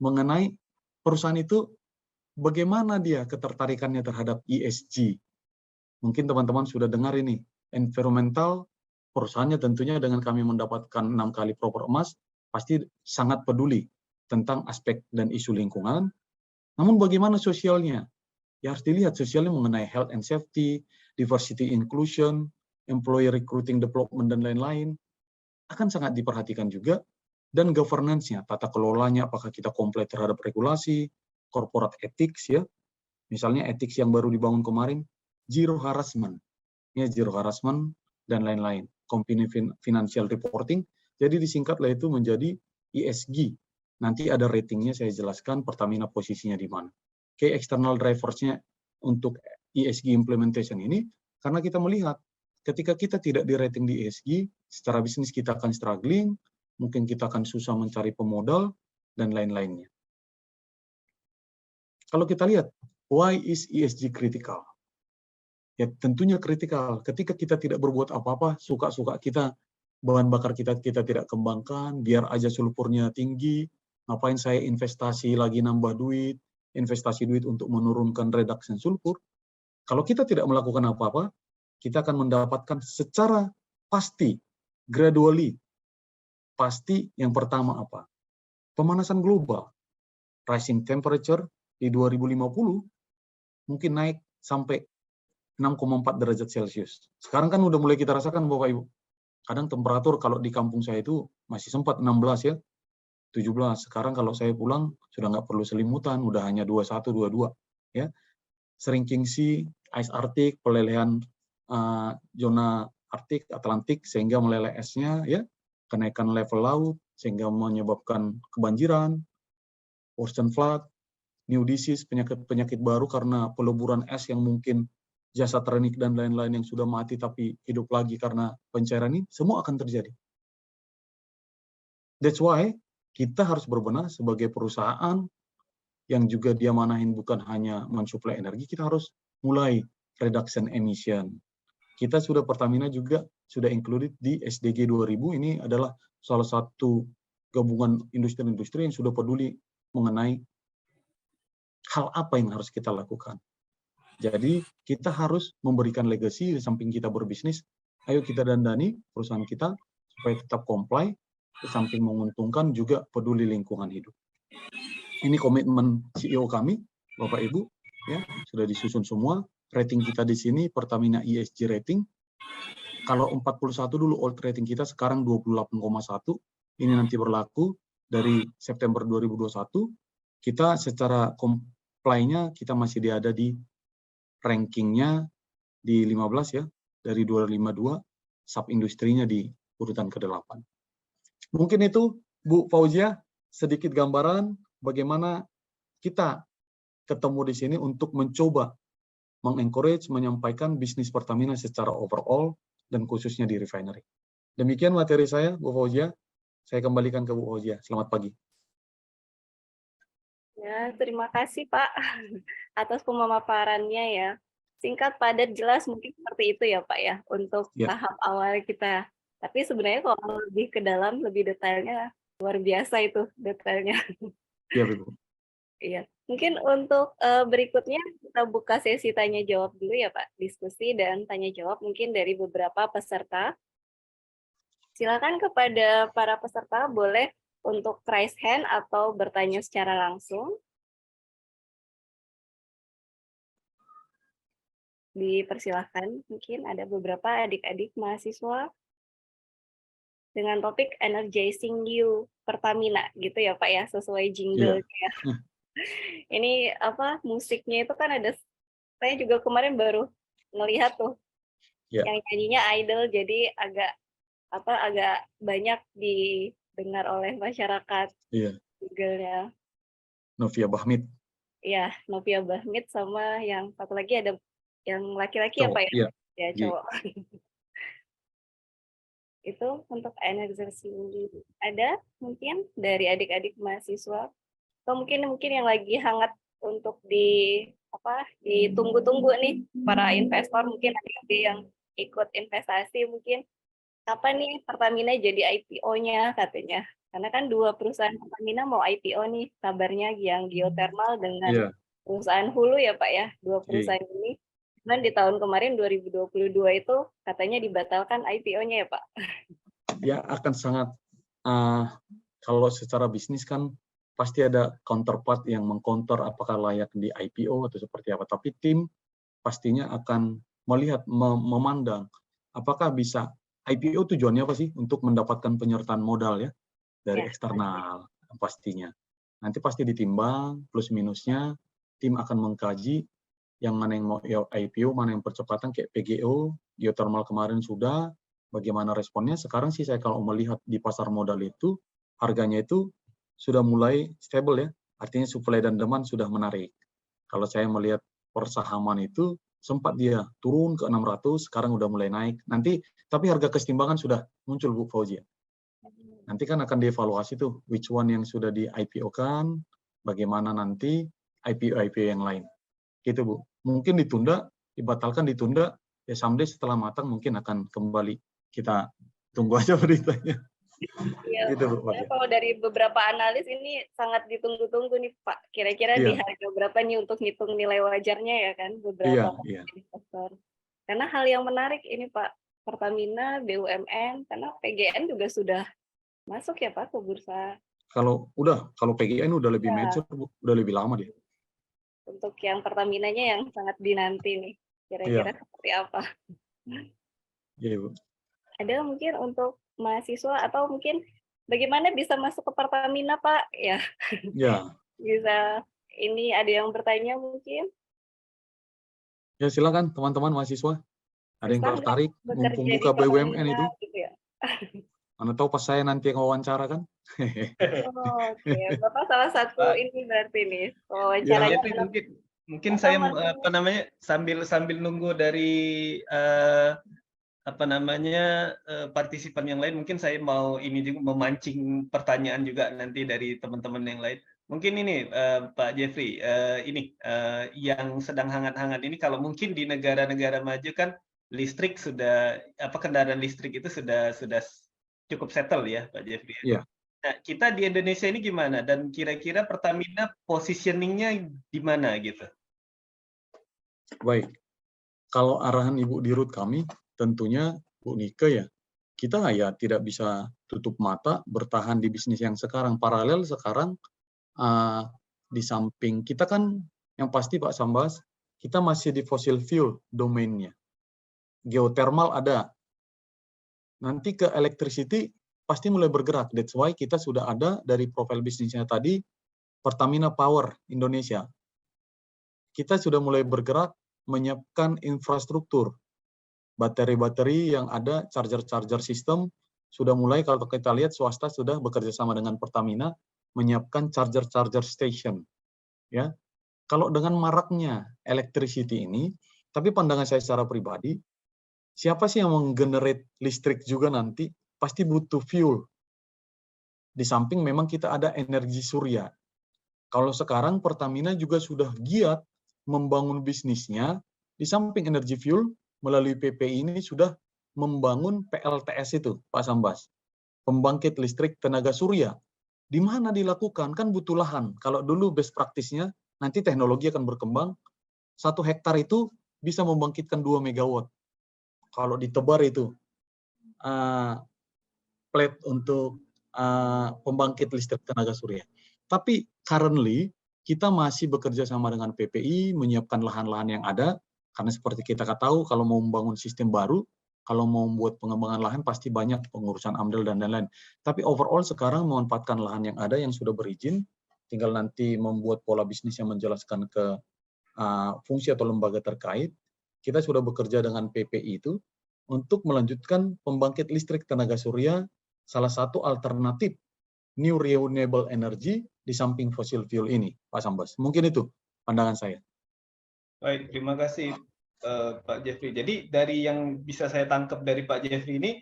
mengenai perusahaan itu bagaimana dia ketertarikannya terhadap ESG. Mungkin teman-teman sudah dengar ini, environmental, perusahaannya tentunya dengan kami mendapatkan 6 kali proper emas, pasti sangat peduli tentang aspek dan isu lingkungan. Namun bagaimana sosialnya? Ya harus dilihat sosialnya mengenai health and safety, diversity inclusion, employee recruiting development, dan lain-lain. Akan sangat diperhatikan juga. Dan governance-nya, tata kelolanya, apakah kita comply terhadap regulasi, corporate ethics ya. Misalnya ethics yang baru dibangun kemarin, zero harassment, ya zero harassment dan lain-lain. Company financial reporting, jadi disingkatlah itu menjadi ESG. Nanti ada ratingnya saya jelaskan Pertamina posisinya di mana. Key external drivers-nya untuk ESG implementation ini, karena kita melihat ketika kita tidak di rating di ESG, secara bisnis kita akan struggling, mungkin kita akan susah mencari pemodal, dan lain-lainnya. Kalau kita lihat, why is ESG critical? Ya tentunya kritikal. Ketika kita tidak berbuat apa-apa, suka-suka kita, bahan bakar kita tidak kembangkan, biar aja sulfurnya tinggi, ngapain saya investasi lagi nambah duit, investasi duit untuk menurunkan reduction sulfur. Kalau kita tidak melakukan apa-apa, kita akan mendapatkan secara pasti, gradually, pasti yang pertama apa? Pemanasan global. Rising temperature di 2050 mungkin naik sampai 6,4 derajat Celcius. Sekarang kan udah mulai kita rasakan Bapak Ibu. Kadang temperatur kalau di kampung saya itu masih sempat 16 ya, 17. Sekarang kalau saya pulang sudah nggak perlu selimutan, udah hanya 21, 22. Ya. Shrinking sea, ice Arctic, pelelehan zona Arktik, Atlantik sehingga meleleh esnya, ya, kenaikan level laut sehingga menyebabkan kebanjiran, ocean flood, new disease, penyakit-penyakit baru karena peleburan es yang mungkin jasad renik dan lain-lain yang sudah mati tapi hidup lagi karena pencairan ini, semua akan terjadi. That's why kita harus berbenah sebagai perusahaan yang juga dia manahin bukan hanya mensuplai energi, kita harus mulai reduction emission. Kita sudah Pertamina juga sudah included di SDG 2000, ini adalah salah satu gabungan industri-industri yang sudah peduli mengenai hal apa yang harus kita lakukan. Jadi kita harus memberikan legacy di samping kita berbisnis, ayo kita dandani perusahaan kita supaya tetap comply, di samping menguntungkan juga peduli lingkungan hidup. Ini komitmen CEO kami, Bapak Ibu, ya sudah disusun semua. Rating kita di sini Pertamina ESG rating. Kalau 41 dulu old rating kita, sekarang 28,1. Ini nanti berlaku dari September 2021. Kita secara comply-nya kita masih ada di rankingnya di 15 ya, dari 252, sub-industrinya di urutan ke-8. Mungkin itu Bu Fauzia sedikit gambaran bagaimana kita ketemu di sini untuk mencoba mengencourage, menyampaikan bisnis Pertamina secara overall dan khususnya di refinery. Demikian materi saya, Bu Fauzia. Saya kembalikan ke Bu Fauzia. Selamat pagi. Ya, terima kasih Pak atas pemaparannya ya. Singkat, padat, jelas mungkin seperti itu ya Pak ya untuk Ya. tahap awal kita. Tapi sebenarnya kalau lebih ke dalam, lebih detailnya luar biasa itu detailnya. Iya, Bu. Iya. Mungkin untuk berikutnya kita buka sesi tanya jawab dulu ya Pak, diskusi dan tanya jawab mungkin dari beberapa peserta. Silakan kepada para peserta boleh untuk raise hand atau bertanya secara langsung. Dipersilahkan, mungkin ada beberapa adik-adik mahasiswa dengan topik Energizing You Pertamina gitu ya Pak ya, sesuai jingle-nya. Ini apa musiknya itu kan ada, saya juga kemarin baru ngelihat tuh yang nyanyinya Idol, jadi agak banyak didengar oleh masyarakat. Jingle-nya. Novia Bahmit. Iya, Novia Bahmit sama yang satu lagi ada yang laki-laki ya Pak ya? Ya cowok. Itu untuk Energizing You. Ada mungkin dari adik-adik mahasiswa atau mungkin yang lagi hangat untuk ditunggu-tunggu nih para investor, mungkin ada yang ikut investasi, mungkin kapan nih Pertamina jadi IPO-nya katanya, karena kan dua perusahaan Pertamina mau IPO nih kabarnya, yang geothermal dengan perusahaan hulu ya Pak ya, dua perusahaan ini. Cuman di tahun kemarin 2022 itu katanya dibatalkan IPO-nya ya Pak. Ya akan sangat, kalau secara bisnis kan pasti ada counterpart yang mengcounter apakah layak di IPO atau seperti apa. Tapi tim pastinya akan melihat, memandang apakah bisa IPO tujuannya apa sih, untuk mendapatkan penyertaan modal ya dari eksternal pastinya. Nanti pasti ditimbang plus minusnya, tim akan mengkaji yang mana yang mau IPO, mana yang percepatan kayak PGO, geothermal kemarin sudah, bagaimana responnya. Sekarang sih saya kalau melihat di pasar modal itu harganya itu sudah mulai stable ya, artinya supply dan demand sudah menarik. Kalau saya melihat persahaman itu sempat dia turun ke 600, sekarang udah mulai naik. Nanti tapi harga kesetimbangan sudah muncul Bu Fauzia. Nanti kan akan dievaluasi tuh which one yang sudah di IPO-kan, bagaimana nanti IPO yang lain. Gitu Bu. Mungkin ditunda, dibatalkan, ditunda, ya someday setelah matang mungkin akan kembali. Kita tunggu aja beritanya. Ya, gitu, Bu. kalau dari beberapa analis ini sangat ditunggu-tunggu nih Pak. Kira-kira di harga berapa nih untuk ngitung nilai wajarnya ya kan beberapa investor. Karena hal yang menarik ini Pak, Pertamina, BUMN, karena PGN juga sudah masuk ya Pak ke bursa. Kalau PGN udah lebih mature, udah lebih lama dia. Untuk yang Pertaminanya yang sangat dinanti nih, kira-kira seperti apa? Iya Bu. Ada mungkin untuk mahasiswa atau mungkin bagaimana bisa masuk ke Pertamina Pak? Ya. Bisa ini ada yang bertanya mungkin? Ya silakan teman-teman mahasiswa. Ada yang tertarik mumpung buka BUMN itu. Gitu ya? Mana tahu pas saya nanti yang wawancara kan. Oke. Bapak salah satu ini berarti nih wawancaranya. Mungkin saya sambil nunggu dari partisipan yang lain, mungkin saya mau ini juga memancing pertanyaan juga nanti dari teman-teman yang lain. Mungkin ini Pak Jeffrey, yang sedang hangat-hangat ini, kalau mungkin di negara-negara maju kan listrik sudah kendaraan listrik itu sudah cukup settle ya Pak Jeffrey. Iya. Nah, kita di Indonesia ini gimana, dan kira-kira Pertamina positioning-nya di mana gitu? Baik. Kalau arahan Ibu Dirut kami, tentunya Bu Nike ya, kita ya tidak bisa tutup mata bertahan di bisnis yang sekarang. Paralel sekarang di samping kita kan yang pasti Pak Sambas, kita masih di fossil fuel domainnya. Geothermal ada. Nanti ke electricity pasti mulai bergerak. That's why kita sudah ada dari profil bisnisnya tadi, Pertamina Power Indonesia. Kita sudah mulai bergerak menyiapkan infrastruktur. Baterai-baterai yang ada, charger-charger sistem, sudah mulai kalau kita lihat swasta sudah bekerja sama dengan Pertamina, menyiapkan charger station. Ya, kalau dengan maraknya electricity ini, tapi pandangan saya secara pribadi, siapa sih yang menggenerate listrik juga nanti pasti butuh fuel. Di samping memang kita ada energi surya. Kalau sekarang Pertamina juga sudah giat membangun bisnisnya, di samping energi fuel, melalui PPI ini sudah membangun PLTS itu, Pak Sambas. Pembangkit listrik tenaga surya. Di mana dilakukan? Kan butuh lahan. Kalau dulu best practice-nya, nanti teknologi akan berkembang, 1 hektar itu bisa membangkitkan 2 megawatt. Kalau ditebar itu, plate untuk pembangkit listrik tenaga surya. Tapi currently kita masih bekerja sama dengan PPI menyiapkan lahan-lahan yang ada, karena seperti kita tahu kalau mau membangun sistem baru, kalau mau membuat pengembangan lahan pasti banyak pengurusan AMDAL dan lain-lain. Tapi overall sekarang memanfaatkan lahan yang ada yang sudah berizin, tinggal nanti membuat pola bisnis yang menjelaskan ke fungsi atau lembaga terkait. Kita sudah bekerja dengan PPI itu untuk melanjutkan pembangkit listrik tenaga surya, salah satu alternatif new renewable energy di samping fossil fuel ini, Pak Sambas. Mungkin itu pandangan saya. Baik, terima kasih Pak Jeffrey. Jadi dari yang bisa saya tangkap dari Pak Jeffrey ini,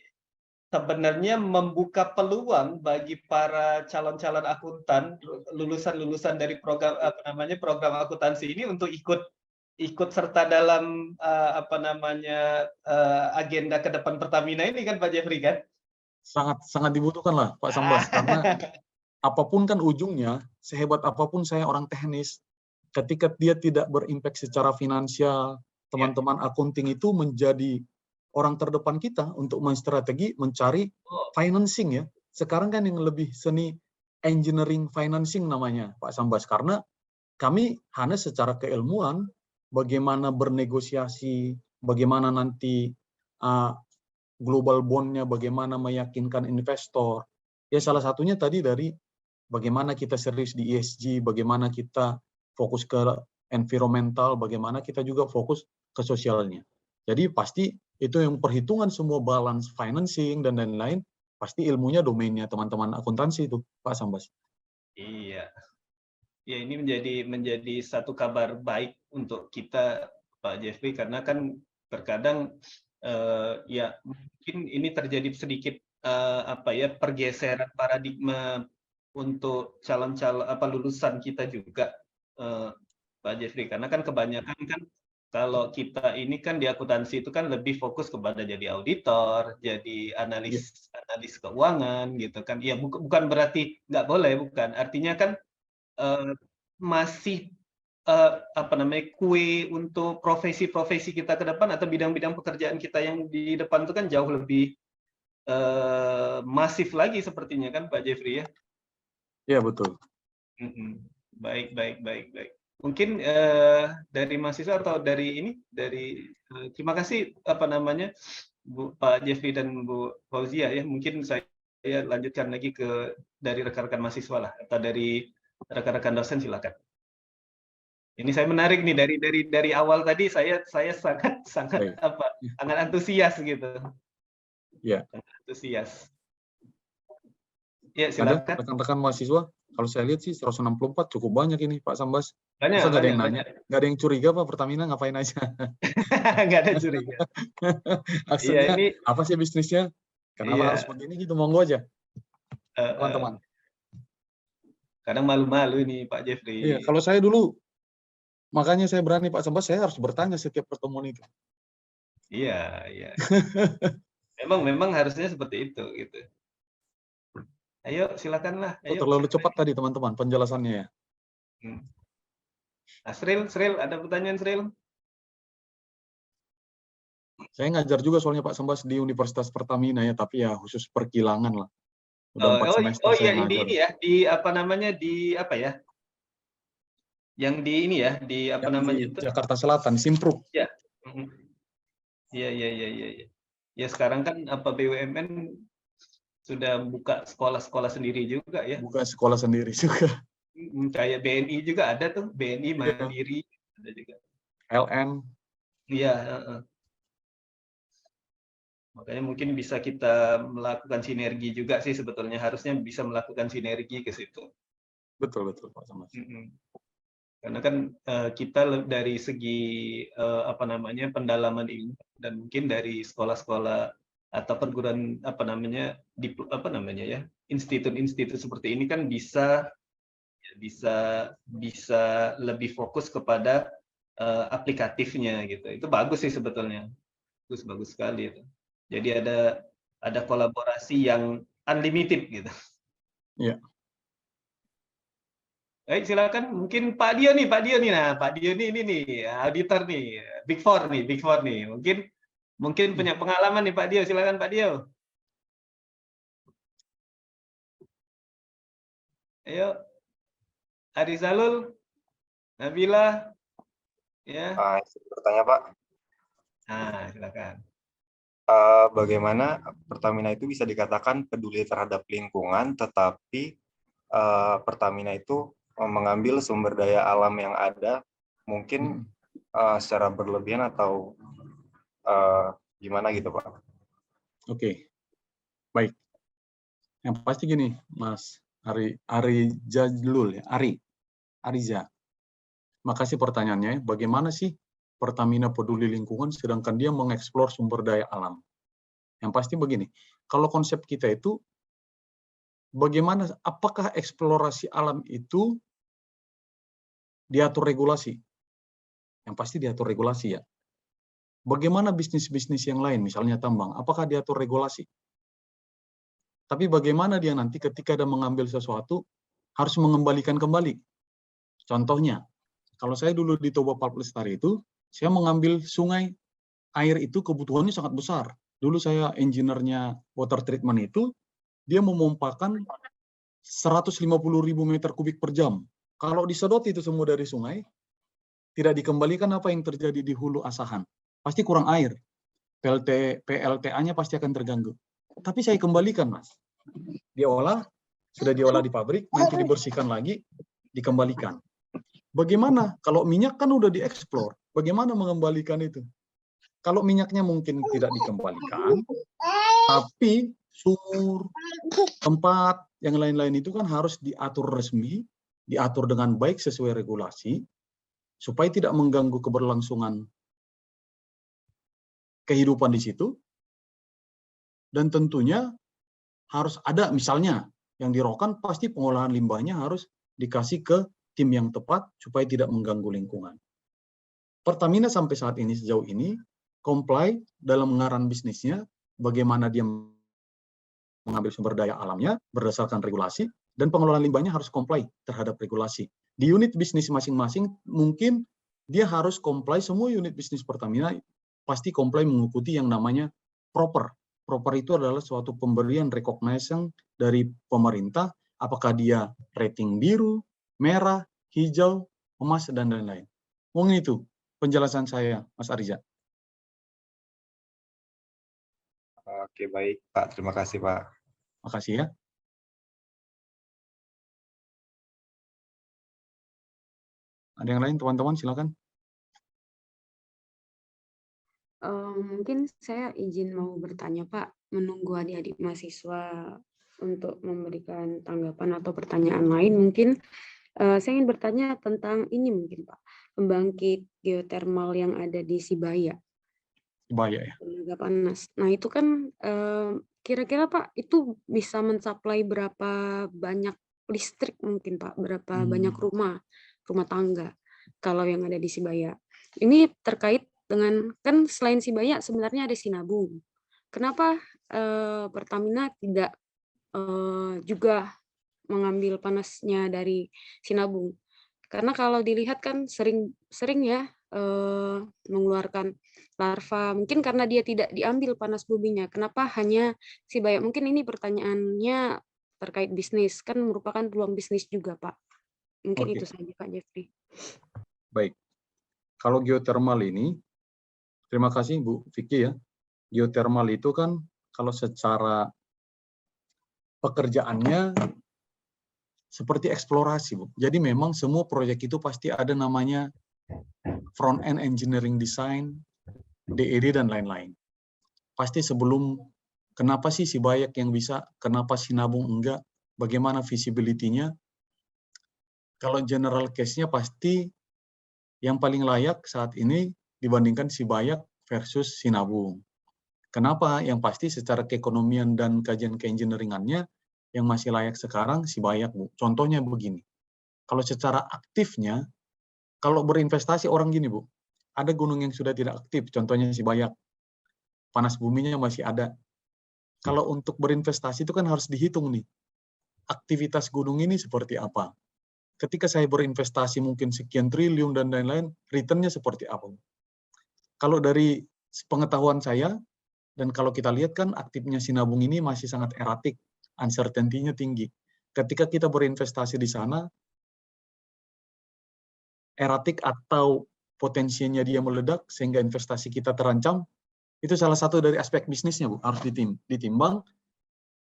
sebenarnya membuka peluang bagi para calon-calon akuntan, lulusan-lulusan dari program akuntansi ini untuk ikut serta dalam agenda ke depan Pertamina ini kan Pak Jeffrey kan? Sangat dibutuhkan lah Pak Sambas, karena apapun kan ujungnya, sehebat apapun saya orang teknis, ketika dia tidak berimpact secara finansial, teman-teman akunting itu menjadi orang terdepan kita untuk menstrategi mencari financing ya. Sekarang kan yang lebih seni engineering financing namanya Pak Sambas, karena kami hanya secara keilmuan bagaimana bernegosiasi, bagaimana nanti global bond-nya, bagaimana meyakinkan investor. Ya salah satunya tadi dari bagaimana kita serius di ESG, bagaimana kita fokus ke environmental, bagaimana kita juga fokus ke sosialnya. Jadi pasti itu yang perhitungan semua balance financing dan lain-lain, pasti ilmunya domainnya teman-teman akuntansi itu, Pak Sambas. Iya. Ya, ini menjadi satu kabar baik untuk kita, Pak Jeffrey, karena kan terkadang ya mungkin ini terjadi sedikit pergeseran paradigma untuk calon-calon lulusan kita juga, Pak Jeffrey, karena kan kebanyakan kan kalau kita ini kan di akuntansi itu kan lebih fokus kepada jadi auditor, jadi analis keuangan gitu kan. Ya bukan berarti nggak boleh, bukan. Artinya kan masih kue untuk profesi-profesi kita ke depan atau bidang-bidang pekerjaan kita yang di depan itu kan jauh lebih masif lagi sepertinya kan Pak Jeffrey ya? Iya betul. Baik. Mungkin dari mahasiswa atau dari terima kasih Pak Jeffrey dan Bu Fauzia ya. Mungkin saya lanjutkan lagi dari rekan-rekan mahasiswa lah, atau dari rekan-rekan dosen silakan. Ini saya menarik nih dari awal tadi saya sangat antusias gitu. Iya. Antusias. Ya, silakan. Rekan-rekan mahasiswa, kalau saya lihat sih 164 cukup banyak ini Pak Sambas. Banyak, masa nggak ada yang nanya? Nggak ada yang curiga Pak, Pertamina ngapain aja? Nggak ada curiga. Maksudnya apa sih bisnisnya? Kenapa harus begini gitu, monggo aja. Teman-teman. Kadang malu-malu ini Pak Jeffrey. Iya, kalau saya dulu, makanya saya berani Pak Sambas, saya harus bertanya setiap pertemuan itu. Iya. Memang harusnya seperti itu gitu. Ayo silakanlah. Ayo. Terlalu cepat tadi teman-teman penjelasannya ya. Sril, ada pertanyaan Sril? Saya ngajar juga soalnya Pak Sambas di Universitas Pertamina ya, tapi ya khusus perkilangan lah. Udah 4 semester saya ngajar. Ini ya, yang di ini ya, di Jakarta Selatan, Simpruk. Ya. Iya. Ya sekarang kan BUMN sudah buka sekolah-sekolah sendiri juga ya. Buka sekolah sendiri juga. Kayak BNI juga ada tuh, BNI Mandiri ada juga. LN. Iya. Makanya mungkin bisa kita melakukan sinergi juga sih sebetulnya, harusnya bisa melakukan sinergi ke situ. Betul Pak Samas. Karena kan kita dari segi apa namanya pendalaman ilmu dan mungkin dari sekolah-sekolah atau perguruan institut-institut seperti ini kan bisa lebih fokus kepada aplikatifnya gitu. Itu bagus sih sebetulnya. Bagus sekali itu. Jadi ada kolaborasi yang unlimited gitu. Iya. Baik, silakan. Mungkin Pak Dio nih. Nah, Pak Dio nih ini nih, auditor nih, Big Four nih. Mungkin punya pengalaman nih Pak Dio. Silakan Pak Dio. Ayo. Arizalul, Nabila, ya. Bertanya Pak, Nah, silakan. bagaimana Pertamina itu bisa dikatakan peduli terhadap lingkungan, tetapi Pertamina itu mengambil sumber daya alam yang ada, mungkin secara berlebihan atau gimana gitu Pak? Oke, baik. Yang pasti gini, Mas Arizalul, Ariza. Makasih pertanyaannya. Bagaimana sih Pertamina peduli lingkungan sedangkan dia mengeksplor sumber daya alam? Yang pasti begini, kalau konsep kita itu bagaimana, apakah eksplorasi alam itu diatur regulasi? Yang pasti diatur regulasi ya. Bagaimana bisnis-bisnis yang lain, misalnya tambang, apakah diatur regulasi? Tapi bagaimana dia nanti ketika ada mengambil sesuatu, harus mengembalikan kembali. Contohnya, kalau saya dulu di Toba Pulp Lestari itu, saya mengambil sungai, air itu kebutuhannya sangat besar. Dulu saya engineer-nya water treatment itu, dia memompakan 150.000 meter kubik per jam. Kalau disedot itu semua dari sungai, tidak dikembalikan, apa yang terjadi di hulu Asahan? Pasti kurang air. PLTA-nya pasti akan terganggu. Tapi saya kembalikan, Mas. Diolah, sudah diolah di pabrik, nanti dibersihkan lagi, dikembalikan. Bagaimana? Kalau minyak kan udah dieksplor, bagaimana mengembalikan itu? Kalau minyaknya mungkin tidak dikembalikan, tapi sumur, tempat, yang lain-lain itu kan harus diatur resmi, diatur dengan baik sesuai regulasi, supaya tidak mengganggu keberlangsungan kehidupan di situ. Dan tentunya harus ada, misalnya, yang di Rokan pasti pengolahan limbahnya harus dikasih ke tim yang tepat supaya tidak mengganggu lingkungan. Pertamina sampai saat ini, sejauh ini, comply dalam mengarang bisnisnya, bagaimana dia mengambil sumber daya alamnya berdasarkan regulasi, dan pengelolaan limbahnya harus comply terhadap regulasi. Di unit bisnis masing-masing, mungkin dia harus comply, semua unit bisnis Pertamina pasti comply mengikuti yang namanya proper. Proper itu adalah suatu pemberian recognition dari pemerintah, apakah dia rating biru, merah, hijau, emas, dan lain-lain. Mungkin itu penjelasan saya, Mas Ariza. Oke, baik Pak. Terima kasih Pak. Makasih ya. Ada yang lain, teman-teman? Silakan. Mungkin saya izin mau bertanya, Pak, menunggu adik-adik mahasiswa untuk memberikan tanggapan atau pertanyaan lain. Mungkin saya ingin bertanya tentang ini mungkin, Pak, pembangkit geotermal yang ada di Sibaya. Sibaya ya. Tenaga panas. Nah, itu kan kira-kira Pak, itu bisa mensuplai berapa banyak listrik mungkin, Pak? Berapa banyak rumah tangga kalau yang ada di Sibaya. Ini terkait dengan, kan selain Sibaya sebenarnya ada Sinabung. Kenapa Pertamina tidak juga mengambil panasnya dari Sinabung? Karena kalau dilihat kan sering ya mengeluarkan larva. Mungkin karena dia tidak diambil panas buminya. Kenapa hanya Sibaya? Mungkin ini pertanyaannya terkait bisnis. Kan merupakan peluang bisnis juga, Pak. Mungkin itu saja, Pak Jeffrey. Baik. Kalau geotermal ini, terima kasih Bu Vicky ya. Geotermal itu kan kalau secara pekerjaannya seperti eksplorasi, Bu. Jadi memang semua proyek itu pasti ada namanya front end engineering design, DED dan lain-lain. Pasti sebelum, kenapa sih Sibayak yang bisa, kenapa Sinabung enggak, bagaimana visibility-nya, Kalau general case-nya pasti yang paling layak saat ini dibandingkan Sibayak versus Sinabung. Kenapa? Yang pasti secara keekonomian dan kajian keengineeringannya yang masih layak sekarang Sibayak, Bu. Contohnya begini. Kalau secara aktifnya, kalau berinvestasi orang gini, Bu. Ada gunung yang sudah tidak aktif, contohnya Sibayak. Panas buminya masih ada. Kalau untuk berinvestasi itu kan harus dihitung nih. Aktivitas gunung ini seperti apa? Ketika saya berinvestasi mungkin sekian triliun dan lain-lain, return-nya seperti apa? Kalau dari pengetahuan saya, dan kalau kita lihat kan aktifnya Sinabung ini masih sangat eratik, uncertainty-nya tinggi. Ketika kita berinvestasi di sana, eratik atau potensinya dia meledak sehingga investasi kita terancam, itu salah satu dari aspek bisnisnya, Bu, harus ditimbang.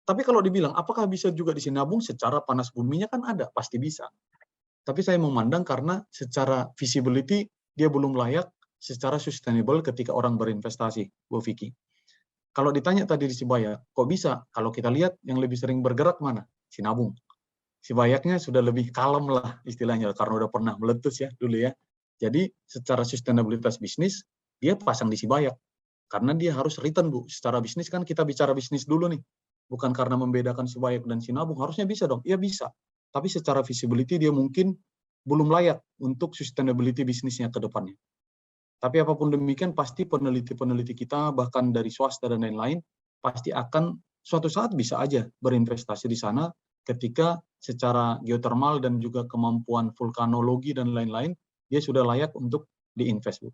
Tapi kalau dibilang, apakah bisa juga disinabung secara panas buminya kan ada, pasti bisa. Tapi saya memandang karena secara visibility dia belum layak secara sustainable ketika orang berinvestasi, Bu Vicky. Kalau ditanya tadi di Sibayak, kok bisa? Kalau kita lihat yang lebih sering bergerak mana? Sinabung. Sibayaknya sudah lebih kalem lah istilahnya, karena udah pernah meletus ya dulu ya. Jadi secara sustainabilitas bisnis, dia pasang di Sibayak. Karena dia harus return, Bu. Secara bisnis kan kita bicara bisnis dulu nih. Bukan karena membedakan Sibayak dan Sinabung, harusnya bisa dong. Iya bisa. Tapi secara visibility dia mungkin belum layak untuk sustainability bisnisnya ke depannya. Tapi apapun demikian, pasti peneliti-peneliti kita, bahkan dari swasta dan lain-lain, pasti akan suatu saat bisa aja berinvestasi di sana ketika secara geotermal dan juga kemampuan vulkanologi dan lain-lain, dia sudah layak untuk diinvest.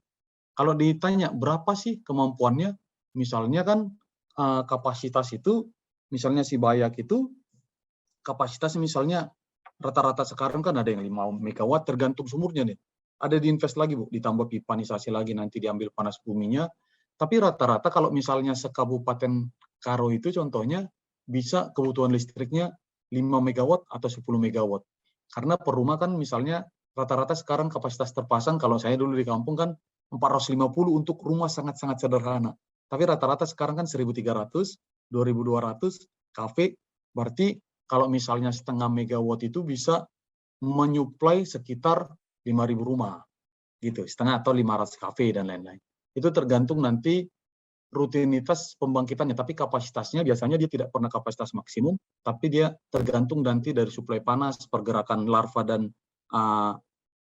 Kalau ditanya berapa sih kemampuannya, misalnya kan kapasitas itu, misalnya Sibayak itu, kapasitas misalnya rata-rata sekarang kan ada yang 5 megawatt tergantung sumurnya nih. Ada diinvest lagi, Bu, ditambah pipanisasi lagi, nanti diambil panas buminya. Tapi rata-rata kalau misalnya sekabupaten Karo itu contohnya bisa kebutuhan listriknya 5 megawatt atau 10 megawatt. Karena per rumah kan misalnya rata-rata sekarang kapasitas terpasang, kalau saya dulu di kampung kan 450 untuk rumah sangat-sangat sederhana. Tapi rata-rata sekarang kan 1.300, 2.200, kafe, berarti kalau misalnya setengah megawatt itu bisa menyuplai sekitar 5.000 rumah, gitu, setengah atau 500 kafe dan lain-lain. Itu tergantung nanti rutinitas pembangkitannya, tapi kapasitasnya biasanya dia tidak pernah kapasitas maksimum, tapi dia tergantung nanti dari suplai panas, pergerakan larva dan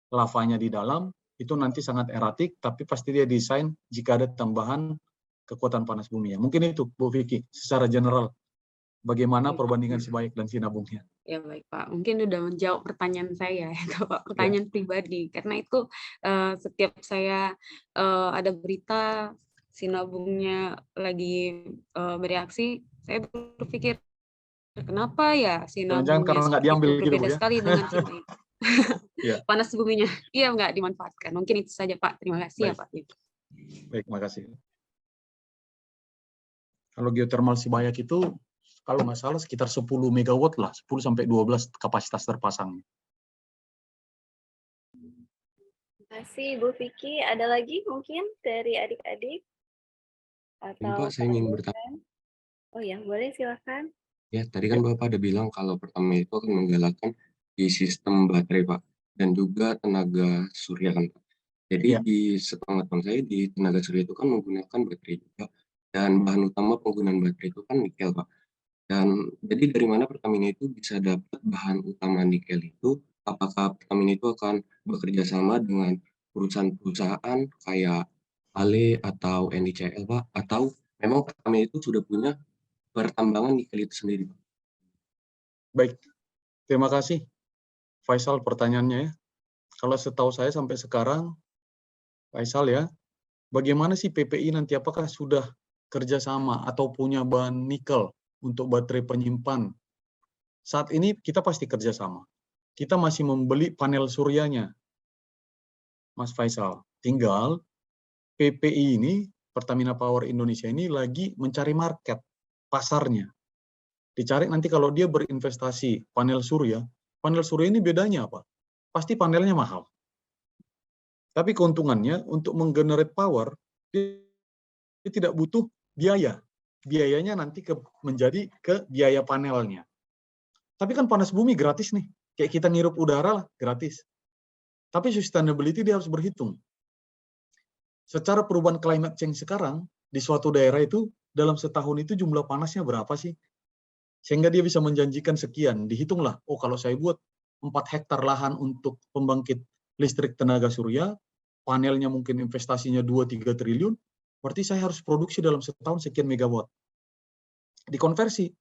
lavanya di dalam, itu nanti sangat eratik, tapi pasti dia desain jika ada tambahan kekuatan panas buminya. Mungkin itu, Bu Vicky, secara general, bagaimana perbandingan Sibayak dan Sinabungnya. Ya baik Pak, mungkin udah menjawab pertanyaan saya itu Pak, pertanyaan pribadi, karena itu setiap saya ada berita Sinabungnya lagi bereaksi, saya berpikir kenapa ya Jangan-jangan Sinabungnya karena nggak seperti itu, diambil gitu, Bu, berbeda ya? sekali dengan Sinabung. Iya. Panas buminya, iya nggak dimanfaatkan. Mungkin itu saja Pak, terima kasih ya Pak. Baik, makasih. Kalau geothermal Sibayak itu, kalau nggak salah sekitar 10 megawatt lah, 10 sampai 12 kapasitas terpasang. Terima kasih Bu Vicky. Ada lagi mungkin dari adik-adik? Atau Pak, saya ingin bertanya. Oh ya, boleh silakan. Ya, tadi kan Bapak ada bilang kalau pertama itu akan menggalakkan di sistem baterai, Pak, dan juga tenaga surya kan, Pak. Jadi di sepengetahuan saya di tenaga surya itu kan menggunakan baterai juga, dan bahan utama penggunaan baterai itu kan nikel, Pak. Dan jadi dari mana Pertamina itu bisa dapat bahan utama nikel itu? Apakah Pertamina itu akan bekerja sama dengan perusahaan-perusahaan kayak ALE atau NICL, Pak? Atau memang Pertamina itu sudah punya pertambangan nikel itu sendiri, Pak? Baik, terima kasih Faisal pertanyaannya ya. Kalau setahu saya sampai sekarang, Faisal ya, bagaimana sih PPI nanti, apakah sudah kerjasama atau punya bahan nikel untuk baterai penyimpan? Saat ini kita pasti kerjasama. Kita masih membeli panel suryanya, Mas Faisal. Tinggal PPI ini, Pertamina Power Indonesia ini lagi mencari market, pasarnya. Dicari nanti kalau dia berinvestasi panel surya ini bedanya apa? Pasti panelnya mahal. Tapi keuntungannya untuk menggenerate power, dia tidak butuh biaya. Biayanya nanti menjadi ke biaya panelnya. Tapi kan panas bumi gratis nih. Kayak kita ngirup udara lah, gratis. Tapi sustainability dia harus berhitung. Secara perubahan climate change sekarang, di suatu daerah itu, dalam setahun itu jumlah panasnya berapa sih? Sehingga dia bisa menjanjikan sekian. Dihitunglah, oh kalau saya buat 4 hektar lahan untuk pembangkit listrik tenaga surya, panelnya mungkin investasinya 2-3 triliun, berarti saya harus produksi dalam setahun sekian megawatt. Dikonversi.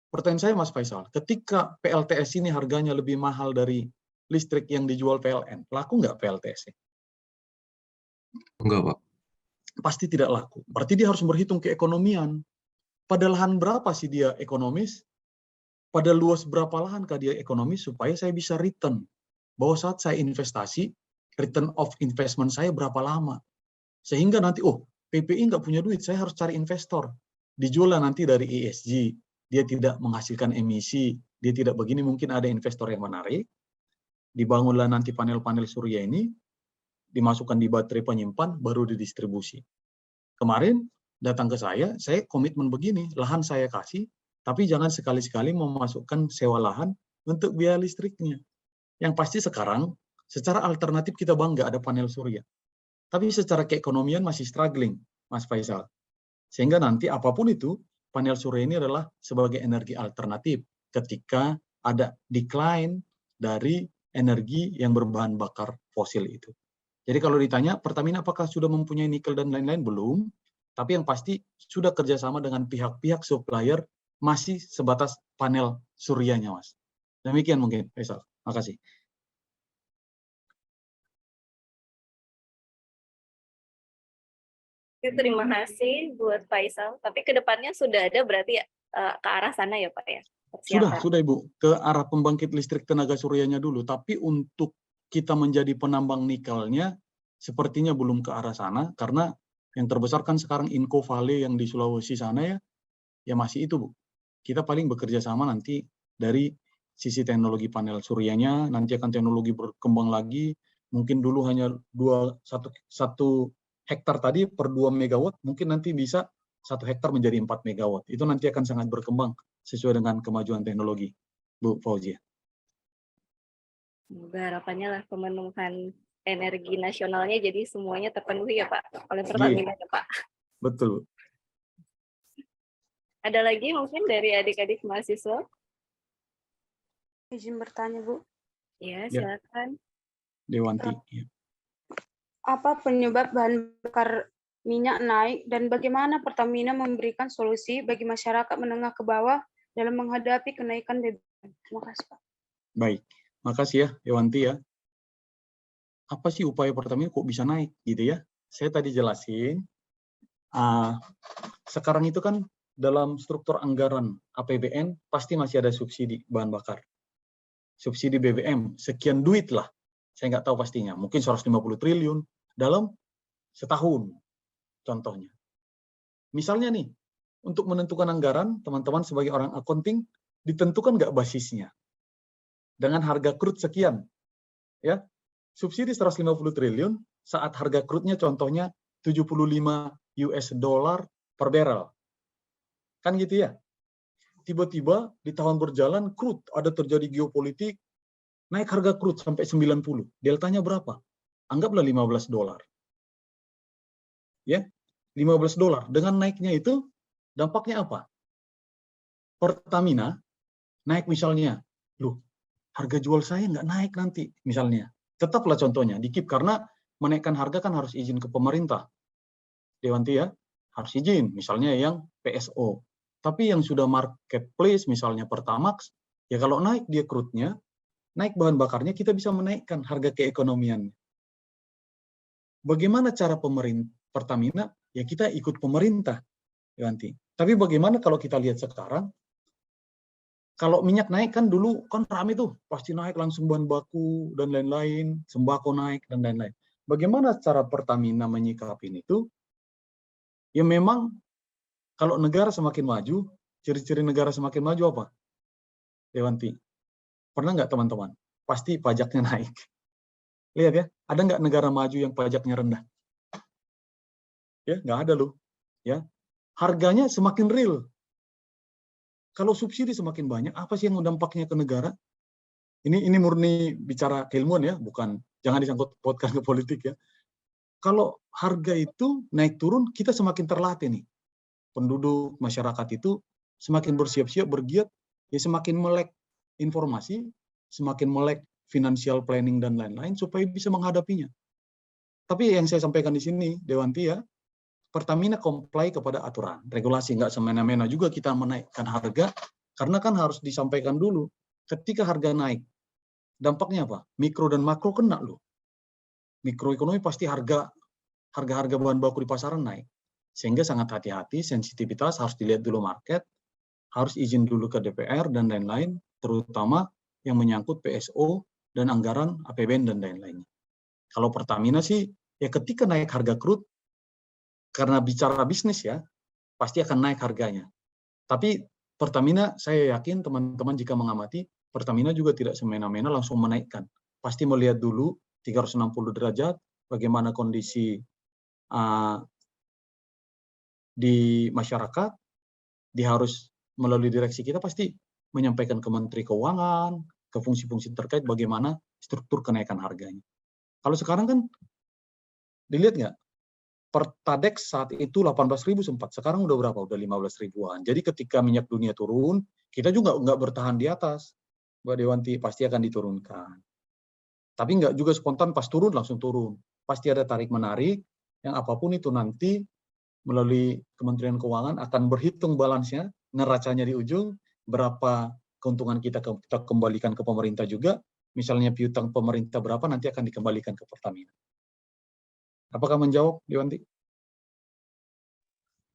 Pertanyaan saya Mas Faisal, ketika PLTS ini harganya lebih mahal dari listrik yang dijual PLN, laku nggak PLTS? Enggak, Pak. Pasti tidak laku. Berarti dia harus berhitung keekonomian. Pada lahan berapa sih dia ekonomis? Pada luas berapa lahankah dia ekonomis supaya saya bisa return? Bahwa saat saya investasi, return of investment saya berapa lama? Sehingga nanti, oh PPI nggak punya duit, saya harus cari investor. Dijual nanti dari ESG, dia tidak menghasilkan emisi, dia tidak begini, mungkin ada investor yang menarik, dibangunlah nanti panel-panel surya ini, dimasukkan di baterai penyimpan, baru didistribusi. Kemarin datang ke saya komitmen begini, lahan saya kasih, tapi jangan sekali-sekali memasukkan sewa lahan untuk biaya listriknya. Yang pasti sekarang, secara alternatif kita bangga ada panel surya. Tapi secara keekonomian masih struggling, Mas Faisal. Sehingga nanti apapun itu, panel surya ini adalah sebagai energi alternatif ketika ada decline dari energi yang berbahan bakar fosil itu. Jadi kalau ditanya, Pertamina apakah sudah mempunyai nikel dan lain-lain? Belum. Tapi yang pasti sudah kerjasama dengan pihak-pihak supplier masih sebatas panel suryanya, Mas. Demikian mungkin, Faisal. Makasih. Terima kasih buat Faisal. Tapi kedepannya sudah ada berarti ya, ke arah sana ya Pak ya? Sudah Ibu. Ke arah pembangkit listrik tenaga suryanya dulu. Tapi untuk kita menjadi penambang nikelnya, sepertinya belum ke arah sana, karena yang terbesar kan sekarang Inco Vale yang di Sulawesi sana ya masih itu Bu. Kita paling bekerja sama nanti dari sisi teknologi panel suryanya, nanti akan teknologi berkembang lagi, mungkin dulu hanya 1 hektar tadi per 2 megawatt, mungkin nanti bisa 1 hektar menjadi 4 megawatt. Itu nanti akan sangat berkembang sesuai dengan kemajuan teknologi, Bu Fauzia. Semoga harapannya lah pemenuhan energi nasionalnya jadi semuanya terpenuhi ya Pak, oleh Pertamina ya Pak. Betul. Ada lagi mungkin dari adik-adik mahasiswa? Izin bertanya Bu. Ya, silakan. Dewanti. Apa penyebab bahan bakar minyak naik dan bagaimana Pertamina memberikan solusi bagi masyarakat menengah ke bawah dalam menghadapi kenaikan BBM? Terima kasih Pak. Baik. Makasih ya, Dewanti ya. Apa sih upaya Pertamina kok bisa naik gitu ya? Saya tadi jelasin, sekarang itu kan dalam struktur anggaran APBN pasti masih ada subsidi bahan bakar. Subsidi BBM, sekian duit lah. Saya nggak tahu pastinya, mungkin 150 triliun dalam setahun, contohnya. Misalnya nih, untuk menentukan anggaran, teman-teman sebagai orang accounting, ditentukan nggak basisnya? Dengan harga crude sekian, ya, subsidi 150 triliun saat harga crude-nya contohnya 75 US dollar per barrel. Kan gitu ya? Tiba-tiba di tahun berjalan crude ada terjadi geopolitik, naik harga crude sampai 90. Deltanya berapa? Anggaplah 15 dolar. Ya, 15 dolar. Dengan naiknya itu dampaknya apa? Pertamina naik misalnya, loh, harga jual saya nggak naik nanti, misalnya. Tetaplah contohnya, dikip, karena menaikkan harga kan harus izin ke pemerintah. Dewanti ya, harus izin, misalnya yang PSO. Tapi yang sudah marketplace, misalnya Pertamax, ya kalau naik dia crude-nya, naik bahan bakarnya, kita bisa menaikkan harga keekonomian. Bagaimana cara Pertamina? Ya kita ikut pemerintah, Dewanti. Tapi bagaimana kalau kita lihat sekarang, kalau minyak naik kan dulu kan rame tuh, pasti naik langsung bahan baku dan lain-lain, sembako naik dan lain-lain. Bagaimana cara Pertamina menyikapi itu? Ya memang kalau negara semakin maju, ciri-ciri negara semakin maju apa? Dewanti, pernah nggak teman-teman? Pasti pajaknya naik. Lihat ya, ada nggak negara maju yang pajaknya rendah? Ya, nggak ada loh. Ya, harganya semakin real. Kalau subsidi semakin banyak, apa sih yang dampaknya ke negara? Ini murni bicara keilmuan ya, bukan, jangan disangkut pautkan ke politik ya. Kalau harga itu naik turun, kita semakin terlatih nih. Penduduk, masyarakat itu semakin bersiap-siap, bergiat, ya semakin melek informasi, semakin melek financial planning dan lain-lain, supaya bisa menghadapinya. Tapi yang saya sampaikan di sini, Dewanti ya, Pertamina comply kepada aturan, regulasi, nggak semena-mena juga kita menaikkan harga, karena kan harus disampaikan dulu, ketika harga naik, dampaknya apa? Mikro dan makro kena loh. Mikroekonomi pasti harga-harga bahan baku di pasaran naik. Sehingga sangat hati-hati, sensitivitas harus dilihat dulu market, harus izin dulu ke DPR dan lain-lain, terutama yang menyangkut PSO dan anggaran APBN dan lain-lainnya. Kalau Pertamina sih, ya ketika naik harga crude, karena bicara bisnis ya, pasti akan naik harganya. Tapi Pertamina, saya yakin teman-teman jika mengamati, Pertamina juga tidak semena-mena langsung menaikkan. Pasti melihat dulu 360 derajat, bagaimana kondisi di masyarakat, dia harus melalui direksi kita pasti menyampaikan ke Menteri Keuangan, ke fungsi-fungsi terkait bagaimana struktur kenaikan harganya. Kalau sekarang kan, dilihat nggak? Pertadex saat itu 18.000 sempat, sekarang udah berapa? Udah 15 ribuan. Jadi ketika minyak dunia turun, kita juga nggak bertahan di atas, Mbak Dewanti, pasti akan diturunkan. Tapi nggak juga spontan pas turun langsung turun. Pasti ada tarik-menarik, yang apapun itu nanti melalui Kementerian Keuangan akan berhitung balansnya, neracanya di ujung, berapa keuntungan kita kembalikan ke pemerintah juga, misalnya piutang pemerintah berapa, nanti akan dikembalikan ke Pertamina. Apakah menjawab, Dewanti?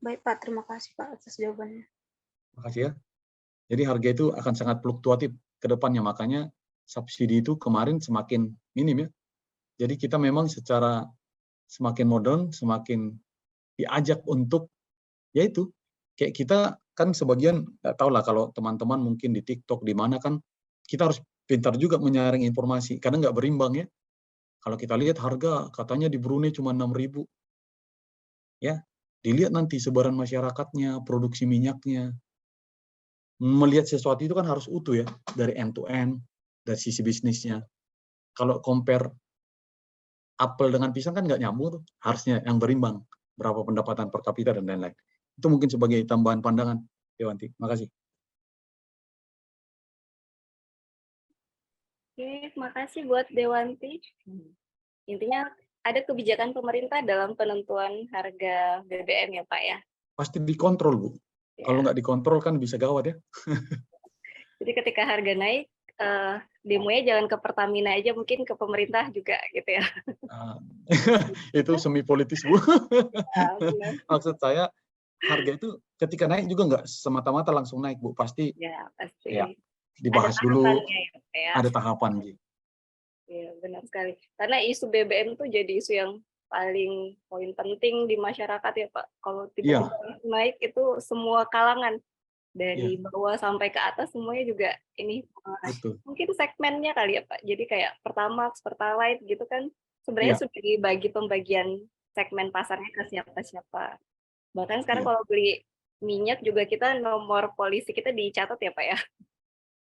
Baik Pak, terima kasih Pak atas jawabannya. Terima kasih ya. Jadi harga itu akan sangat fluktuatif ke depannya, makanya subsidi itu kemarin semakin minim ya. Jadi kita memang secara semakin modern, semakin diajak untuk, yaitu, kayak kita kan sebagian, nggak tahu lah kalau teman-teman mungkin di TikTok, di mana kan, kita harus pintar juga menyaring informasi, karena nggak berimbang ya. Kalau kita lihat harga, katanya di Brunei cuma 6.000. Ya, dilihat nanti sebaran masyarakatnya, produksi minyaknya. Melihat sesuatu itu kan harus utuh ya, dari end to end, dari sisi bisnisnya. Kalau compare apel dengan pisang kan nggak nyambung tuh, harusnya yang berimbang, berapa pendapatan per kapita dan lain-lain. Itu mungkin sebagai tambahan pandangan, Dewanti. Makasih. Oke, makasih buat Dewanti. Intinya ada kebijakan pemerintah dalam penentuan harga BBM ya Pak ya. Pasti dikontrol, Bu. Ya. Kalau nggak dikontrol kan bisa gawat ya. Jadi ketika harga naik, demonya jangan ke Pertamina aja, mungkin ke pemerintah juga gitu ya. Itu semi politis, Bu. Ya, benar. Maksud saya, harga itu ketika naik juga nggak semata-mata langsung naik, Bu. Pasti Ya, pasti. Ya, dibahas Ada dulu, ya. ada tahapan gitu. Iya, benar sekali. Karena isu BBM tuh jadi isu yang paling poin penting di masyarakat ya Pak. Kalau tiba-tiba naik itu semua kalangan dari bawah sampai ke atas semuanya juga ini mungkin segmennya kali ya Pak. Jadi kayak Pertamax, Pertalite gitu kan sebenarnya sudah dibagi pembagian segmen pasarnya ke siapa-siapa. Bahkan sekarang kalau beli minyak juga kita nomor polisi kita dicatat ya Pak ya.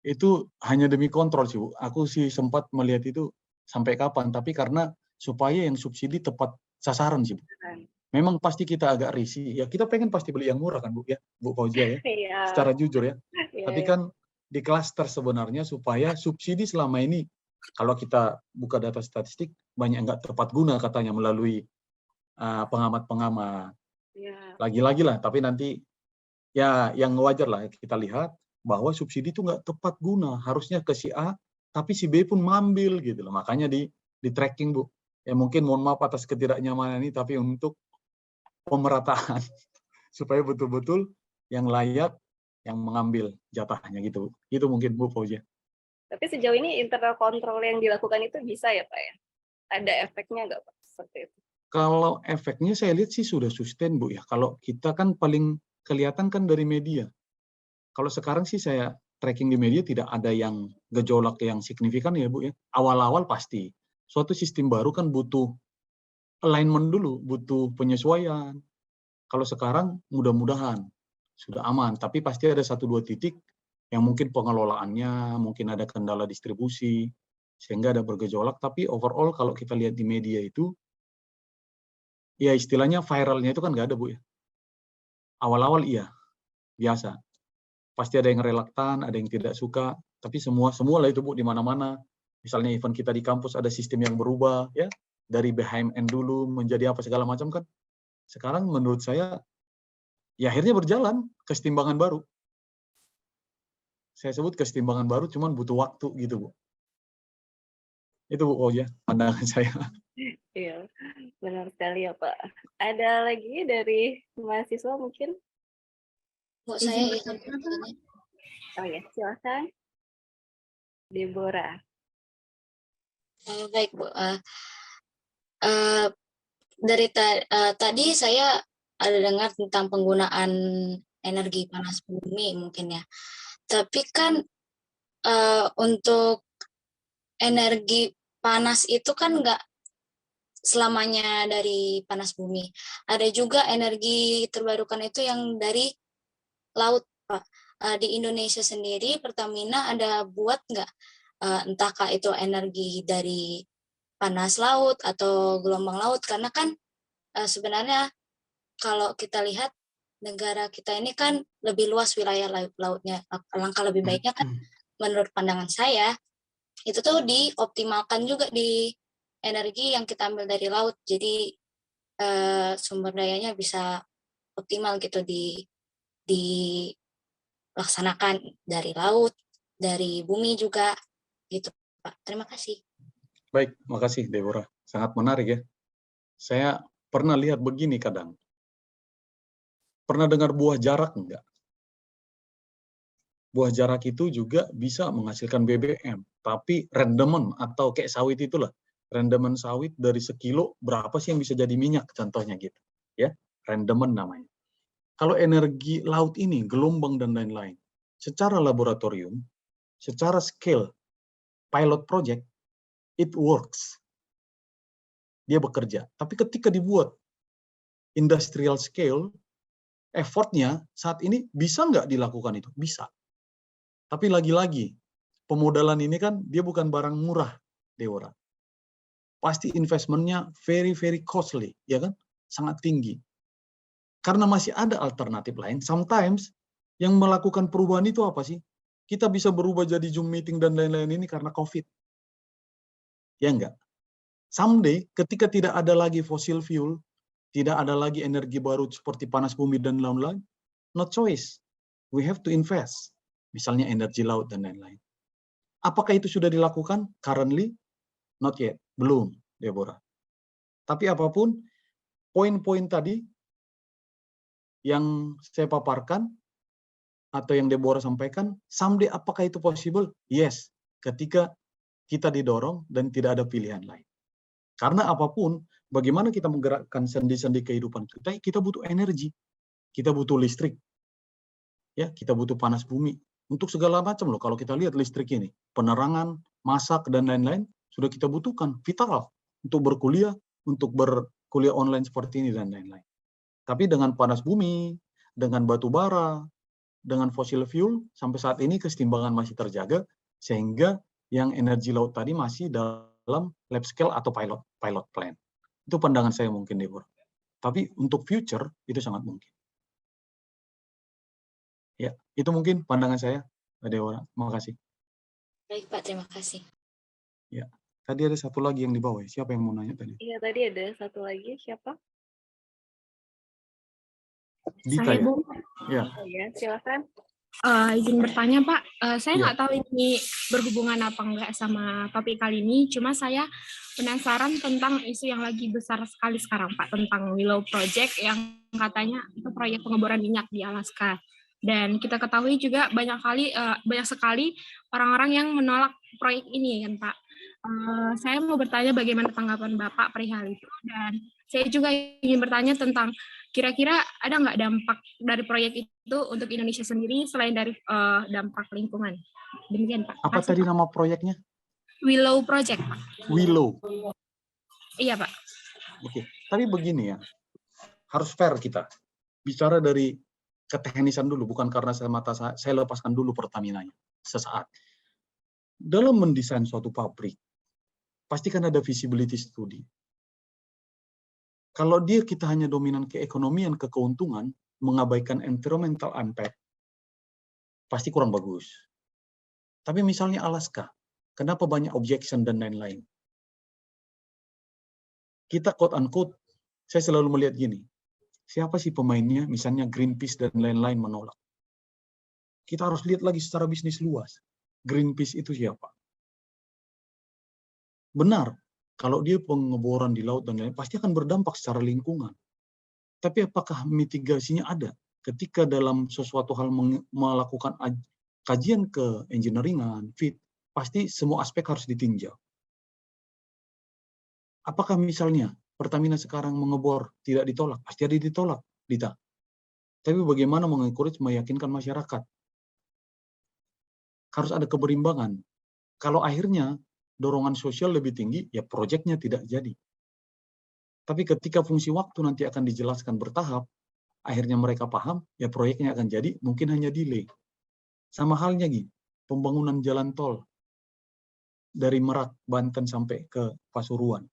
Itu hanya demi kontrol sih, Bu. Aku sih sempat melihat itu sampai kapan, tapi karena supaya yang subsidi tepat sasaran sih, Bu. Memang pasti kita agak risih. Ya kita pengen pasti beli yang murah kan, Bu ya, Bu Fauzia ya. Secara jujur ya. Tapi kan di klaster sebenarnya supaya subsidi selama ini kalau kita buka data statistik banyak nggak tepat guna katanya melalui pengamat-pengamat. Lagi-lagi lah, tapi nanti ya yang wajar lah kita lihat bahwa subsidi itu nggak tepat guna, harusnya ke si A, tapi si B pun ngambil gitu loh. Makanya di tracking, Bu. Ya mungkin mohon maaf atas ketidaknyamanan ini, tapi untuk pemerataan supaya betul-betul yang layak yang mengambil jatahnya gitu. Itu mungkin Bu Fauzia. Tapi sejauh ini internal control yang dilakukan itu bisa ya Pak ya? Ada efeknya nggak Pak seperti itu? Kalau efeknya saya lihat sih sudah sustain, Bu ya. Kalau kita kan paling kelihatan kan dari media. Kalau sekarang sih saya tracking di media tidak ada yang gejolak yang signifikan ya Bu ya. Awal-awal pasti. Suatu sistem baru kan butuh alignment dulu, butuh penyesuaian. Kalau sekarang mudah-mudahan sudah aman, tapi pasti ada 1-2 titik yang mungkin pengelolaannya, mungkin ada kendala distribusi, sehingga ada bergejolak, tapi overall kalau kita lihat di media itu, ya istilahnya viralnya itu kan nggak ada, Bu, ya. Awal-awal iya, biasa. Pasti ada yang relaktan, ada yang tidak suka, tapi semua lah itu, Bu, di mana-mana. Misalnya event kita di kampus ada sistem yang berubah, ya, dari BHMN dulu menjadi apa segala macam kan. Sekarang menurut saya, ya akhirnya berjalan kesetimbangan baru. Saya sebut kesetimbangan baru, cuman butuh waktu gitu, Bu. Itu, Bu, ya, pandangan saya. Iya, benar sekali ya Pak. Ada lagi dari mahasiswa mungkin? Bu, saya izin bertanya. Oh ya, silakan. Deborah. Baik, Bu. Dari tadi saya ada dengar tentang penggunaan energi panas bumi mungkin ya. Tapi kan untuk energi panas itu kan nggak selamanya dari panas bumi. Ada juga energi terbarukan itu yang dari laut, Pak. Di Indonesia sendiri, Pertamina ada buat nggak, entahkah itu energi dari panas laut atau gelombang laut? Karena kan sebenarnya kalau kita lihat negara kita ini kan lebih luas wilayah lautnya. Langkah lebih baiknya kan menurut pandangan saya, itu tuh dioptimalkan juga di energi yang kita ambil dari laut. Jadi sumber dayanya bisa optimal gitu dilaksanakan dari laut, dari bumi juga gitu, Pak. Terima kasih. Baik, makasih Deborah. Sangat menarik ya. Saya pernah lihat begini kadang. Pernah dengar buah jarak enggak? Buah jarak itu juga bisa menghasilkan BBM, tapi rendemen atau kayak sawit itulah. Rendemen sawit dari sekilo berapa sih yang bisa jadi minyak contohnya gitu. Ya, rendemen namanya. Kalau energi laut ini, gelombang dan lain-lain, secara laboratorium, secara scale, pilot project, it works. Dia bekerja. Tapi ketika dibuat industrial scale, effortnya saat ini bisa nggak dilakukan itu? Bisa. Tapi lagi-lagi, pemodalan ini kan dia bukan barang murah, Deborah. Pasti investmentnya very, very costly, ya kan? Sangat tinggi. Karena masih ada alternatif lain. Sometimes yang melakukan perubahan itu apa sih? Kita bisa berubah jadi Zoom meeting dan lain-lain ini karena COVID. Ya enggak? Someday, ketika tidak ada lagi fossil fuel, tidak ada lagi energi baru seperti panas bumi dan lain-lain, no choice. We have to invest. Misalnya energi laut dan lain-lain. Apakah itu sudah dilakukan? Currently, not yet. Belum, Deborah. Tapi apapun, poin-poin tadi yang saya paparkan, atau yang Deborah sampaikan, someday apakah itu possible? Yes, ketika kita didorong dan tidak ada pilihan lain. Karena apapun, bagaimana kita menggerakkan sendi-sendi kehidupan kita butuh energi, kita butuh listrik, ya, kita butuh panas bumi, untuk segala macam loh. Kalau kita lihat listrik ini, penerangan, masak dan lain-lain sudah kita butuhkan, vital untuk berkuliah, untuk berkuliah online seperti ini dan lain-lain. Tapi dengan panas bumi, dengan batu bara, dengan fossil fuel, sampai saat ini kesetimbangan masih terjaga, sehingga yang energi laut tadi masih dalam lab scale atau pilot plan. Itu pandangan saya mungkin, Deborah. Tapi untuk future, itu sangat mungkin. Ya, itu mungkin pandangan saya, Deborah. Terima kasih. Baik, Pak. Terima kasih. Ya, tadi ada satu lagi yang di bawah. Siapa yang mau nanya tadi? Iya, tadi ada satu lagi. Siapa? Dita, Saya, ya? Bu. Ya. Oh ya, silakan. Izin bertanya, Pak. Saya Ya. nggak tahu ini berhubungan apa enggak sama topik kali ini, cuma saya penasaran tentang isu yang lagi besar sekali sekarang, Pak, tentang Willow Project yang katanya itu proyek pengeboran minyak di Alaska. Dan kita ketahui juga banyak sekali orang-orang yang menolak proyek ini, kan, Pak. Saya mau bertanya bagaimana tanggapan Bapak perihal itu, dan saya juga ingin bertanya tentang kira-kira ada nggak dampak dari proyek itu untuk Indonesia sendiri selain dari dampak lingkungan? Demikian, Pak. Apa tadi nama proyeknya? Willow Project, Pak. Willow. Iya, Pak. Oke, tapi begini ya, harus fair kita. Bicara dari keteknisan dulu, bukan karena saya lepaskan dulu Pertamina-nya sesaat. Dalam mendesain suatu pabrik, pasti kan ada visibility study. Kalau kita hanya dominan keekonomian, ke keuntungan, mengabaikan environmental impact, pasti kurang bagus. Tapi misalnya Alaska, kenapa banyak objection dan lain-lain? Kita quote-unquote, saya selalu melihat gini, siapa sih pemainnya, misalnya Greenpeace dan lain-lain menolak. Kita harus lihat lagi secara bisnis luas. Greenpeace itu siapa? Benar, kalau dia pengeboran di laut dan lain-lain, pasti akan berdampak secara lingkungan. Tapi apakah mitigasinya ada? Ketika dalam sesuatu hal melakukan kajian ke engineeringan, fit, pasti semua aspek harus ditinjau. Apakah misalnya Pertamina sekarang mengebor tidak ditolak? Pasti ada ditolak, Dita. Tapi bagaimana mengencourage, meyakinkan masyarakat? Harus ada keberimbangan. Kalau akhirnya dorongan sosial lebih tinggi, ya proyeknya tidak jadi. Tapi ketika fungsi waktu nanti akan dijelaskan bertahap, akhirnya mereka paham, ya proyeknya akan jadi, mungkin hanya delay. Sama halnya pembangunan jalan tol dari Merak, Banten sampai ke Pasuruan.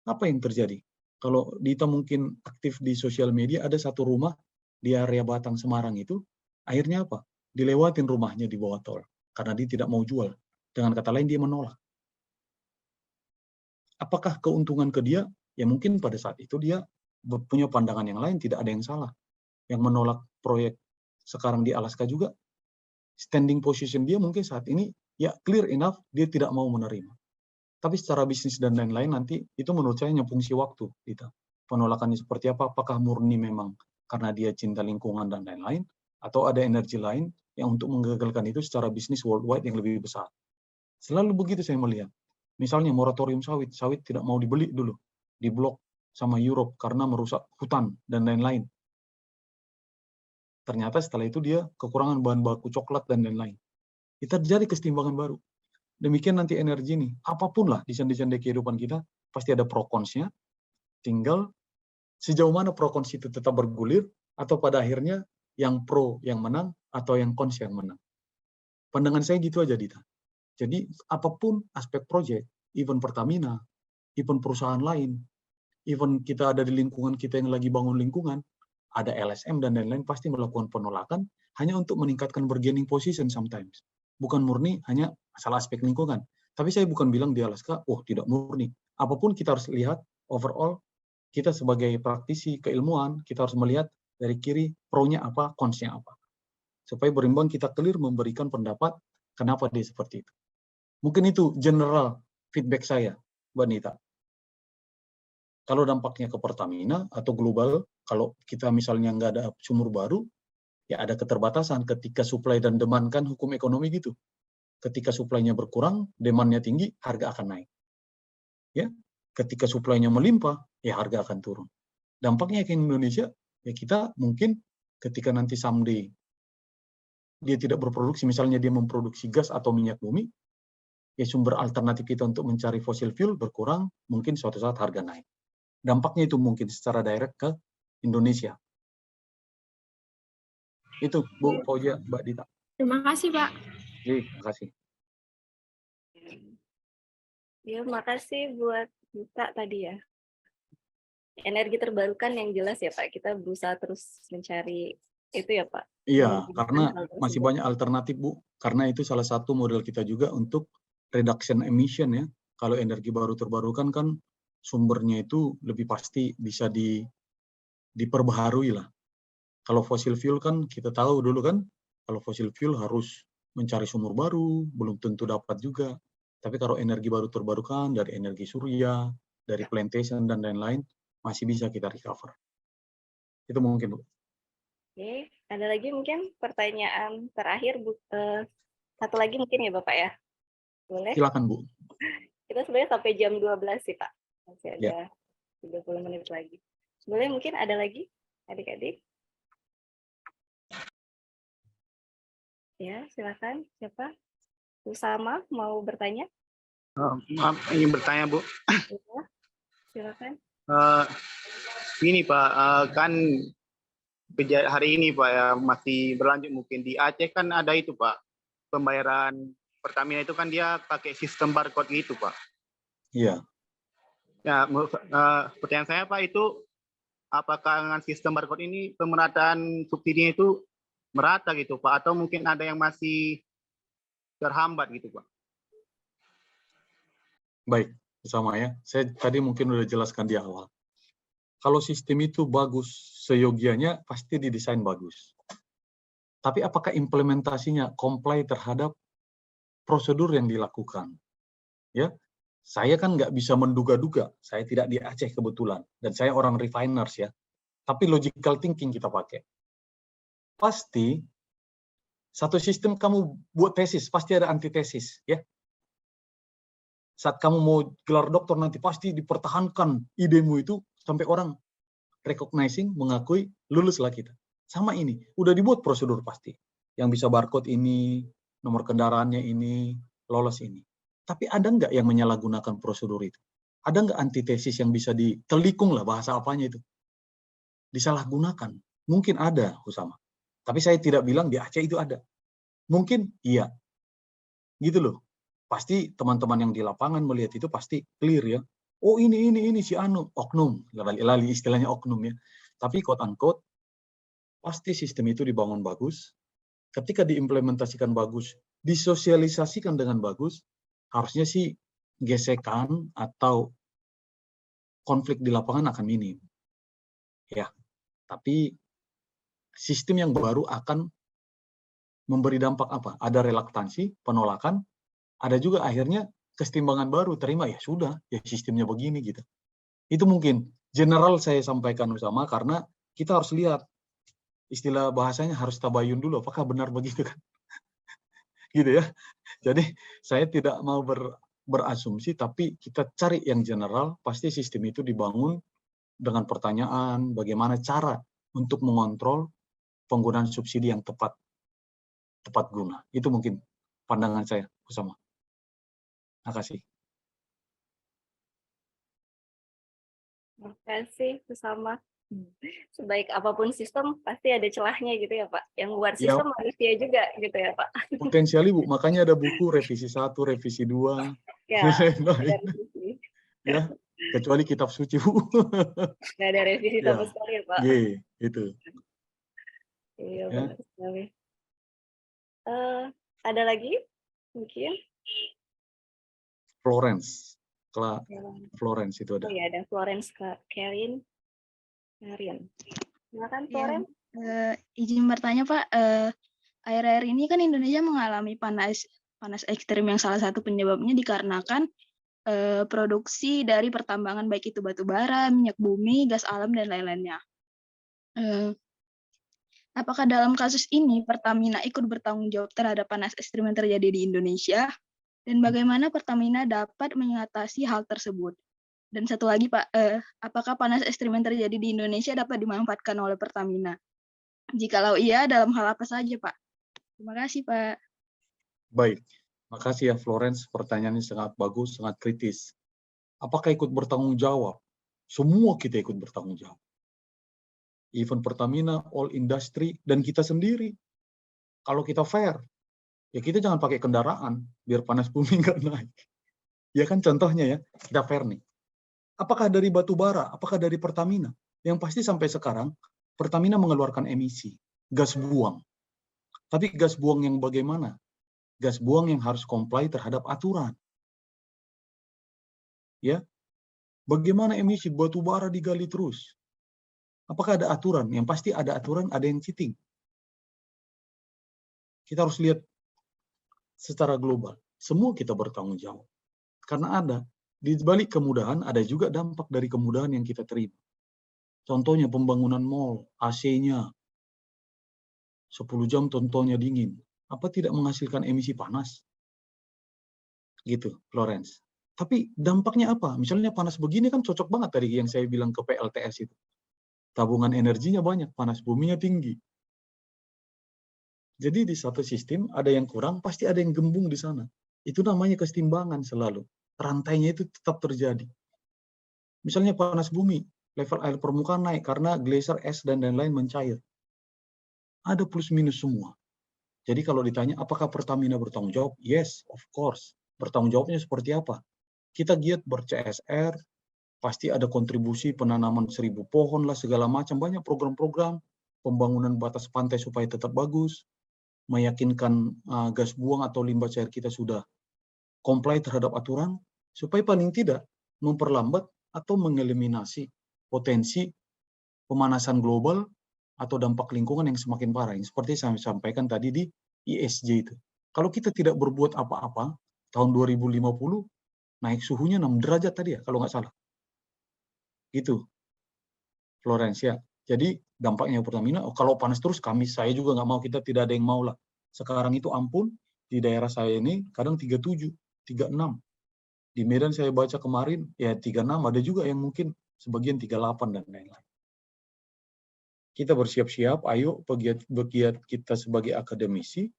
Apa yang terjadi? Kalau Dita mungkin aktif di sosial media, ada satu rumah di area Batang Semarang itu, akhirnya apa? Dilewatin rumahnya di bawah tol, karena dia tidak mau jual. Dengan kata lain, dia menolak. Apakah keuntungan ke dia? Ya mungkin pada saat itu dia punya pandangan yang lain, tidak ada yang salah. Yang menolak proyek sekarang di Alaska juga, standing position dia mungkin saat ini, ya clear enough, dia tidak mau menerima. Tapi secara bisnis dan lain-lain nanti, itu menurut saya hanya fungsi waktu. Gitu. Penolakannya seperti apa? Apakah murni memang karena dia cinta lingkungan dan lain-lain, atau ada energi lain yang untuk menggagalkan itu secara bisnis worldwide yang lebih besar. Selalu begitu saya melihat. Misalnya moratorium sawit, sawit tidak mau dibeli dulu, diblok sama Europe karena merusak hutan dan lain-lain. Ternyata setelah itu dia kekurangan bahan baku coklat dan lain-lain. Itu terjadi kesetimbangan baru. Demikian nanti energi nih, apapun lah desain-desain kehidupan kita, pasti ada pro cons-nya. Tinggal sejauh mana pro cons itu tetap bergulir, atau pada akhirnya yang pro yang menang, atau yang cons yang menang. Pandangan saya gitu aja, Dita. Jadi apapun aspek proyek, even Pertamina, even perusahaan lain, even kita ada di lingkungan kita yang lagi bangun lingkungan, ada LSM dan lain-lain, pasti melakukan penolakan hanya untuk meningkatkan bargaining position sometimes. Bukan murni hanya masalah aspek lingkungan. Tapi saya bukan bilang di Alaska, tidak murni. Apapun kita harus lihat, overall, kita sebagai praktisi keilmuan, kita harus melihat dari kiri, pro-nya apa, cons-nya apa. Supaya berimbang kita clear memberikan pendapat, kenapa dia seperti itu. Mungkin itu general feedback saya, Mbak Nita. Kalau dampaknya ke Pertamina atau global, kalau kita misalnya nggak ada sumur baru, ya ada keterbatasan ketika supply dan demand, kan hukum ekonomi gitu. Ketika supply-nya berkurang, demand-nya tinggi, harga akan naik. Ya, ketika supply-nya melimpah, ya harga akan turun. Dampaknya ke Indonesia, ya kita mungkin ketika nanti someday dia tidak berproduksi, misalnya dia memproduksi gas atau minyak bumi, ya sumber alternatif kita untuk mencari fossil fuel berkurang, mungkin suatu saat harga naik. Dampaknya itu mungkin secara direct ke Indonesia. Itu Bu Fauziah, Mbak Dita. Terima kasih, Pak. Terima kasih. Ya, makasih buat Dita tadi ya. Energi terbarukan yang jelas ya Pak, kita berusaha terus mencari itu ya Pak. Iya, karena masih banyak alternatif Bu. Karena itu salah satu model kita juga untuk reduction emission ya. Kalau energi baru terbarukan kan sumbernya itu lebih pasti bisa diperbaharui lah. Kalau fossil fuel kan kita tahu dulu kan, kalau fossil fuel harus mencari sumur baru, belum tentu dapat juga. Tapi kalau energi baru terbarukan dari energi surya, dari plantation dan lain-lain, masih bisa kita recover. Itu mungkin, Bu. Oke, ada lagi mungkin pertanyaan terakhir, Bu. Satu lagi mungkin ya Bapak ya? Boleh? Silakan, Bu. Kita sebenarnya sampai jam 12 sih Pak. Masih ada 30 menit lagi. Boleh mungkin ada lagi adik-adik? Ya, silakan. Siapa? Usama mau bertanya? Maaf, ingin bertanya, Bu. Ya, silakan. Ini Pak, kan hari ini Pak ya, masih berlanjut mungkin di Aceh kan ada itu Pak, pembayaran Pertamina itu kan dia pakai sistem barcode gitu Pak. Iya. Ya, pertanyaan saya Pak itu apakah dengan sistem barcode ini pemerataan subsidinya itu merata gitu Pak, atau mungkin ada yang masih terhambat gitu Pak? Baik, sama ya. Saya tadi mungkin udah jelaskan di awal. Kalau sistem itu bagus, seyogianya pasti didesain bagus. Tapi apakah implementasinya comply terhadap prosedur yang dilakukan? Ya, saya kan nggak bisa menduga-duga. Saya tidak di Aceh kebetulan, dan saya orang refiners ya. Tapi logical thinking kita pakai. Pasti satu sistem kamu buat tesis, pasti ada antitesis, ya. Saat kamu mau gelar doktor nanti pasti dipertahankan idemu itu sampai orang recognizing, mengakui, luluslah kita. Sama ini, udah dibuat prosedur pasti. Yang bisa barcode ini, nomor kendaraannya ini, lolos ini. Tapi ada nggak yang menyalahgunakan prosedur itu? Ada nggak antitesis yang bisa ditelikung lah, bahasa apanya itu? Disalahgunakan. Mungkin ada, Usama. Tapi saya tidak bilang di Aceh itu ada. Mungkin iya. Gitu loh. Pasti teman-teman yang di lapangan melihat itu pasti clear ya. Oh ini si anu, oknum. Lali istilahnya oknum ya. Tapi quote unquote, pasti sistem itu dibangun bagus. Ketika diimplementasikan bagus, disosialisasikan dengan bagus, harusnya sih gesekan atau konflik di lapangan akan minim. Ya, tapi sistem yang baru akan memberi dampak apa? Ada relaktansi, penolakan, ada juga akhirnya kesetimbangan baru, terima ya sudah, ya sistemnya begini gitu. Itu mungkin general saya sampaikan Usama karena kita harus lihat istilah bahasanya harus tabayun dulu, apakah benar begitu kan? Gitu ya. Jadi saya tidak mau berasumsi, tapi kita cari yang general, pasti sistem itu dibangun dengan pertanyaan bagaimana cara untuk mengontrol penggunaan subsidi yang tepat guna. Itu mungkin pandangan saya, Usama. Terima kasih. Terima kasih, Usama. Sebaik apapun sistem, pasti ada celahnya gitu ya Pak. Yang buat sistem manusia juga gitu ya Pak. Potensiali Bu, makanya ada buku revisi 1, revisi 2. Ya, ya, kecuali kitab suci Bu. Nggak ada revisi sama sekali ya Pak. Itu. Iya, benar sekali. Ada lagi mungkin? Florence itu ada. Oh iya, ada Florence Karin. Silakan Florence. Izin bertanya Pak, akhir-akhir ini kan Indonesia mengalami panas ekstrim yang salah satu penyebabnya dikarenakan produksi dari pertambangan baik itu batu bara, minyak bumi, gas alam dan lain-lainnya. Apakah dalam kasus ini Pertamina ikut bertanggung jawab terhadap panas ekstrim yang terjadi di Indonesia? Dan bagaimana Pertamina dapat mengatasi hal tersebut? Dan satu lagi Pak, apakah panas ekstrim yang terjadi di Indonesia dapat dimanfaatkan oleh Pertamina? Jikalau iya, dalam hal apa saja Pak? Terima kasih Pak. Baik, makasih ya Florence, pertanyaannya sangat bagus, sangat kritis. Apakah ikut bertanggung jawab? Semua kita ikut bertanggung jawab. Even Pertamina, all industry, dan kita sendiri. Kalau kita fair, ya kita jangan pakai kendaraan, biar panas bumi nggak naik. Ya kan contohnya ya, kita fair nih. Apakah dari batu bara, apakah dari Pertamina? Yang pasti sampai sekarang, Pertamina mengeluarkan emisi, gas buang. Tapi gas buang yang bagaimana? Gas buang yang harus comply terhadap aturan. Ya, bagaimana emisi batu bara digali terus? Apakah ada aturan? Yang pasti ada aturan, ada yang cheating. Kita harus lihat secara global. Semua kita bertanggung jawab. Karena ada, di balik kemudahan, ada juga dampak dari kemudahan yang kita terima. Contohnya pembangunan mall, AC-nya 10 jam contohnya dingin. Apa tidak menghasilkan emisi panas? Gitu, Florence. Tapi dampaknya apa? Misalnya panas begini kan cocok banget tadi yang saya bilang ke PLTS itu. Tabungan energinya banyak, panas buminya tinggi. Jadi di satu sistem ada yang kurang, pasti ada yang gembung di sana. Itu namanya kesetimbangan selalu. Rantainya itu tetap terjadi. Misalnya panas bumi, level air permukaan naik karena glacier, es, dan lain-lain mencair. Ada plus minus semua. Jadi kalau ditanya apakah Pertamina bertanggung jawab? Yes, of course. Bertanggung jawabnya seperti apa? Kita giat ber-CSR, pasti ada kontribusi penanaman 1000 pohon lah, segala macam. Banyak program-program, pembangunan batas pantai supaya tetap bagus, meyakinkan gas buang atau limbah cair kita sudah comply terhadap aturan, supaya paling tidak memperlambat atau mengeliminasi potensi pemanasan global atau dampak lingkungan yang semakin parah. Yang seperti saya sampaikan tadi di ESG itu. Kalau kita tidak berbuat apa-apa, tahun 2050 naik suhunya 6 derajat tadi ya, kalau nggak salah. Gitu, Florence ya. Jadi dampaknya Pertamina, kalau panas terus saya juga nggak mau, kita tidak ada yang mau lah. Sekarang itu ampun, di daerah saya ini kadang 37, 36. Di Medan saya baca kemarin, ya 36, ada juga yang mungkin sebagian 38 dan lain-lain. Kita bersiap-siap, ayo pegiat kita sebagai akademisi,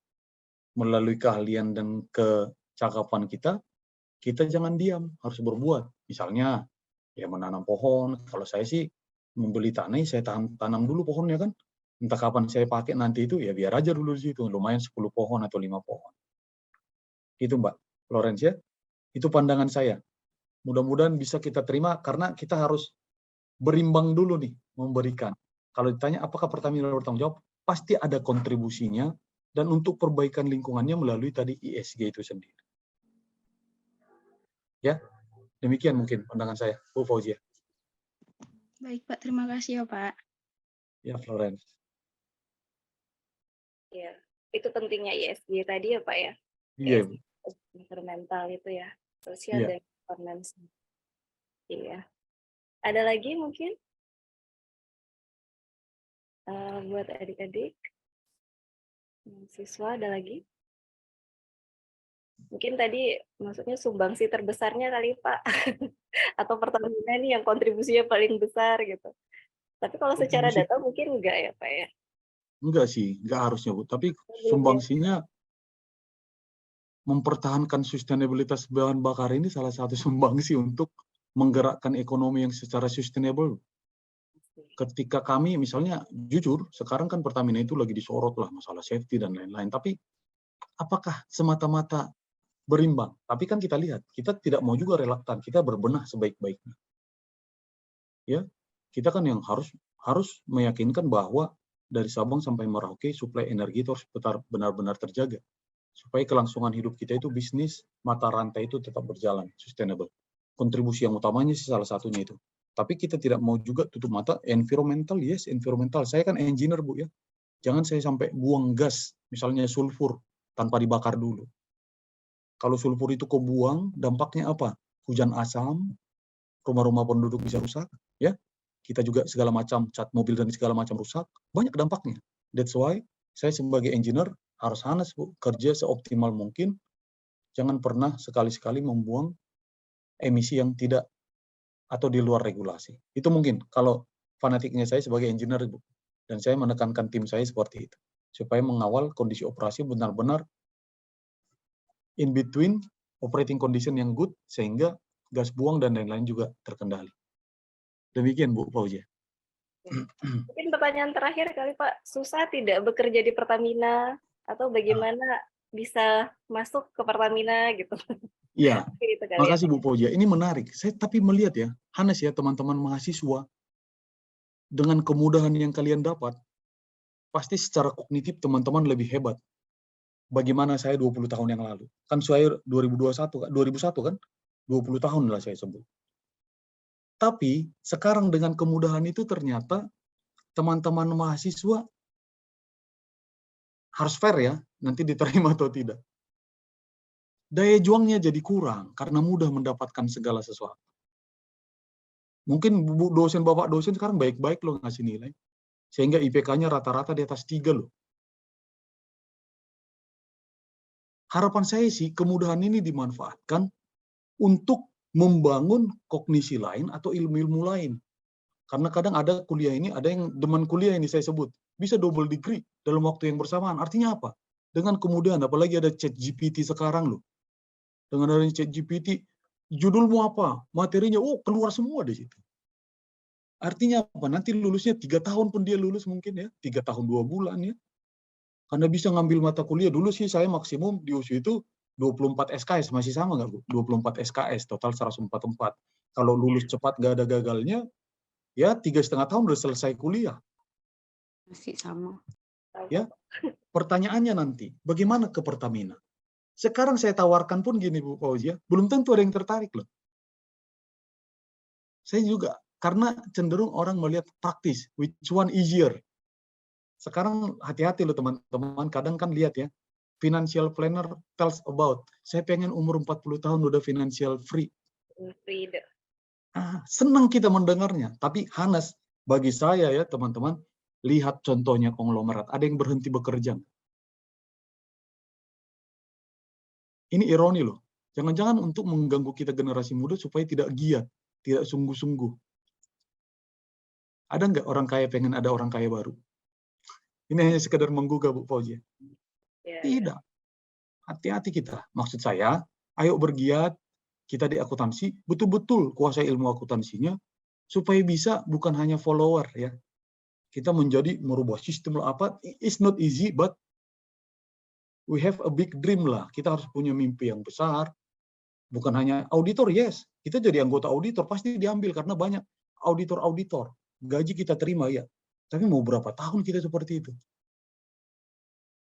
melalui keahlian dan kecakapan kita jangan diam, harus berbuat. Misalnya, ya menanam pohon, kalau saya sih membeli tanah, saya tanam dulu pohonnya kan, entah kapan saya pakai nanti itu, ya biar aja dulu di situ, lumayan 10 pohon atau 5 pohon. Itu Mbak Florence ya, itu pandangan saya. Mudah-mudahan bisa kita terima, karena kita harus berimbang dulu nih, memberikan. Kalau ditanya apakah Pertamina bertanggung jawab, pasti ada kontribusinya, dan untuk perbaikan lingkungannya melalui tadi ESG itu sendiri. Ya, demikian mungkin pandangan saya, Bu Fauzia. Baik Pak, terima kasih ya Pak. Ya, Florence. Ya, itu pentingnya ESG tadi ya Pak ya. Iya, Bu. Environmental itu ya, sosial Iya. dan governance. Iya. Ada lagi mungkin? Buat adik-adik, siswa ada lagi? Mungkin tadi maksudnya sumbangsi terbesarnya kali Pak, atau Pertamina nih yang kontribusinya paling besar gitu. Tapi kalau secara Kontribusi- data mungkin enggak ya Pak ya? Enggak sih, enggak harusnya Bu. Tapi sumbangsinya mempertahankan sustainabilitas bahan bakar ini salah satu sumbangsi untuk menggerakkan ekonomi yang secara sustainable. Ketika kami misalnya jujur, sekarang kan Pertamina itu lagi disorot lah masalah safety dan lain-lain. Tapi apakah semata-mata berimbang? Tapi kan kita lihat, kita tidak mau juga relaktan, kita berbenah sebaik-baiknya. Ya, kita kan yang harus meyakinkan bahwa dari Sabang sampai Merauke suplai energi itu harus benar-benar terjaga. Supaya kelangsungan hidup kita itu bisnis, mata rantai itu tetap berjalan, sustainable. Kontribusi yang utamanya sih salah satunya itu. Tapi kita tidak mau juga tutup mata, environmental, yes, environmental. Saya kan engineer, Bu, ya. Jangan saya sampai buang gas, misalnya sulfur, tanpa dibakar dulu. Kalau sulfur itu kebuang, dampaknya apa? Hujan asam, rumah-rumah penduduk bisa rusak, ya. Kita juga segala macam, cat mobil dan segala macam rusak, banyak dampaknya. That's why saya sebagai engineer harus honest, Bu, kerja seoptimal mungkin, jangan pernah sekali-sekali membuang emisi yang tidak atau di luar regulasi. Itu mungkin kalau fanatiknya saya sebagai engineer, Bu. Dan saya menekankan tim saya seperti itu. Supaya mengawal kondisi operasi benar-benar in between operating condition yang good, sehingga gas buang dan lain-lain juga terkendali. Demikian, Bu Fauzia. Mungkin pertanyaan terakhir kali Pak, susah tidak bekerja di Pertamina atau bagaimana bisa masuk ke Pertamina gitu? Iya, Gitu kali ya. makasih Bu Fauzia. Ini menarik. Saya tapi melihat ya, Hanes ya teman-teman mahasiswa, dengan kemudahan yang kalian dapat, pasti secara kognitif teman-teman lebih hebat. Bagaimana saya 20 tahun yang lalu. Kan saya 2001 kan? 20 tahun lah saya sebut. Tapi sekarang dengan kemudahan itu ternyata teman-teman mahasiswa harus fair ya, nanti diterima atau tidak. Daya juangnya jadi kurang karena mudah mendapatkan segala sesuatu. Mungkin dosen, bapak dosen sekarang baik-baik loh ngasih nilai. Sehingga IPK-nya rata-rata di atas 3 loh. Harapan saya sih kemudahan ini dimanfaatkan untuk membangun kognisi lain atau ilmu-ilmu lain. Karena kadang ada kuliah ini, ada yang demen kuliah ini saya sebut. Bisa double degree dalam waktu yang bersamaan. Artinya apa? Dengan kemudahan, apalagi ada ChatGPT sekarang loh. Dengan adanya ChatGPT, judulmu apa? Materinya, keluar semua di situ. Artinya apa? Nanti lulusnya 3 tahun pun dia lulus mungkin ya. 3 tahun 2 bulan ya. Anda bisa ngambil mata kuliah. Dulu sih saya maksimum di USU itu 24 SKS, masih sama nggak Bu? 24 SKS, total 144. Kalau lulus cepat nggak ada gagalnya, ya 3,5 tahun udah selesai kuliah. Masih sama. Ya, pertanyaannya nanti, bagaimana ke Pertamina? Sekarang saya tawarkan pun gini Bu Fauzia, belum tentu ada yang tertarik loh. Saya juga, karena cenderung orang melihat praktis, which one easier. Sekarang hati-hati loh teman-teman, kadang kan lihat ya, financial planner tells about, saya pengen umur 40 tahun udah financial free. Senang kita mendengarnya, tapi Hanes, bagi saya ya teman-teman, lihat contohnya konglomerat, ada yang berhenti bekerja. Ini ironi loh, jangan-jangan untuk mengganggu kita generasi muda supaya tidak giat, tidak sungguh-sungguh. Ada nggak orang kaya pengen ada orang kaya baru? Ini hanya sekedar menggugah Bu Fauzia. Tidak. Hati-hati kita. Maksud saya, ayo bergiat, kita di akuntansi, betul-betul kuasai ilmu akuntansinya, supaya bisa bukan hanya follower ya. Kita menjadi merubah sistem apa, it's not easy, but we have a big dream lah. Kita harus punya mimpi yang besar. Bukan hanya auditor, yes. Kita jadi anggota auditor, pasti diambil karena banyak auditor-auditor. Gaji kita terima ya. Tapi mau berapa tahun kita seperti itu?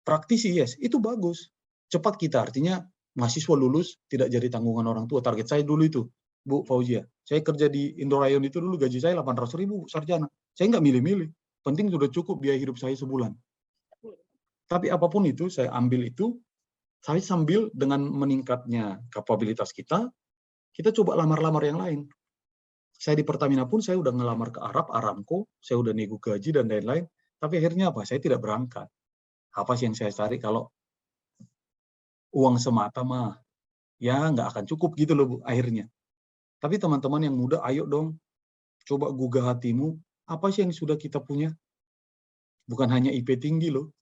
Praktisi, yes, itu bagus. Cepat kita, artinya mahasiswa lulus tidak jadi tanggungan orang tua. Target saya dulu itu, Bu Fauzia. Saya kerja di Indorayon itu dulu gaji saya 800.000 sarjana. Saya nggak milih-milih. Penting sudah cukup biaya hidup saya sebulan. Tapi apapun itu, saya ambil itu, saya sambil dengan meningkatnya kapabilitas kita coba lamar-lamar yang lain. Saya di Pertamina pun saya udah ngelamar ke Aramco, saya udah nego gaji dan lain-lain. Tapi akhirnya apa? Saya tidak berangkat. Apa sih yang saya cari kalau uang semata mah ya nggak akan cukup gitu loh Bu, akhirnya. Tapi teman-teman yang muda, ayo dong, coba gugah hatimu. Apa sih yang sudah kita punya? Bukan hanya IP tinggi loh.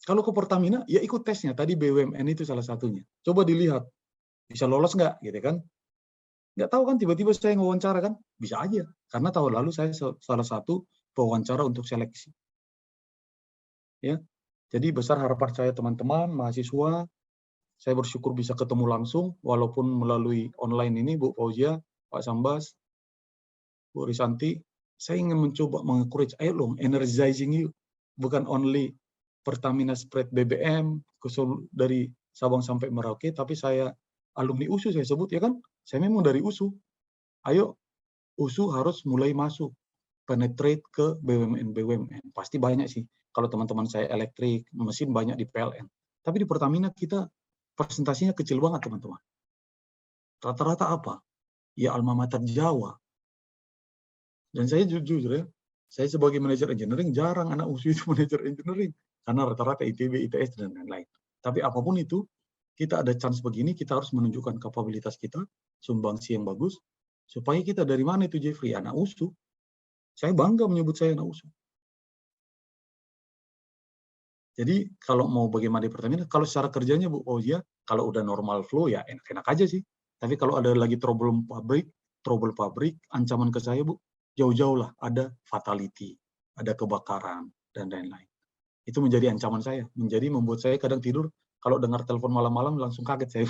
Kalau ke Pertamina, ya ikut tesnya. Tadi BUMN itu salah satunya. Coba dilihat, bisa lolos nggak, gitu kan? Nggak tahu kan, tiba-tiba saya wawancara kan? Bisa aja. Karena tahun lalu saya salah satu pewawancara untuk seleksi. Ya, jadi besar harapan saya teman-teman, mahasiswa. Saya bersyukur bisa ketemu langsung, walaupun melalui online ini, Bu Fauzia, Pak Sambas, Bu Risanti. Saya ingin mencoba mengencourage, ayo dong, energizing you. Bukan only Pertamina spread BBM dari Sabang sampai Merauke, tapi saya alumni USU saya sebut ya kan, saya memang dari USU. Ayo USU harus mulai masuk, penetrate ke BUMN. Pasti banyak sih. Kalau teman-teman saya elektrik, mesin banyak di PLN. Tapi di Pertamina kita presentasinya kecil banget teman-teman. Rata-rata apa? Ya alma mater Jawa. Dan saya jujur ya, saya sebagai manajer engineering jarang anak USU itu manajer engineering. Karena rata-rata ITB, ITS, dan lain-lain. Tapi apapun itu, kita ada chance begini, kita harus menunjukkan kapabilitas kita, sumbangsi yang bagus, supaya kita dari mana itu Jeffrey? Anak USU. Saya bangga menyebut saya anak USU. Jadi kalau mau bagaimana di Pertamina, kalau secara kerjanya Bu Fauzia, kalau udah normal flow ya enak-enak aja sih. Tapi kalau ada lagi trouble pabrik, ancaman ke saya Bu, jauh-jauh lah, ada fatality, ada kebakaran, dan lain-lain. Itu menjadi ancaman saya, membuat saya kadang tidur, kalau dengar telepon malam-malam langsung kaget saya.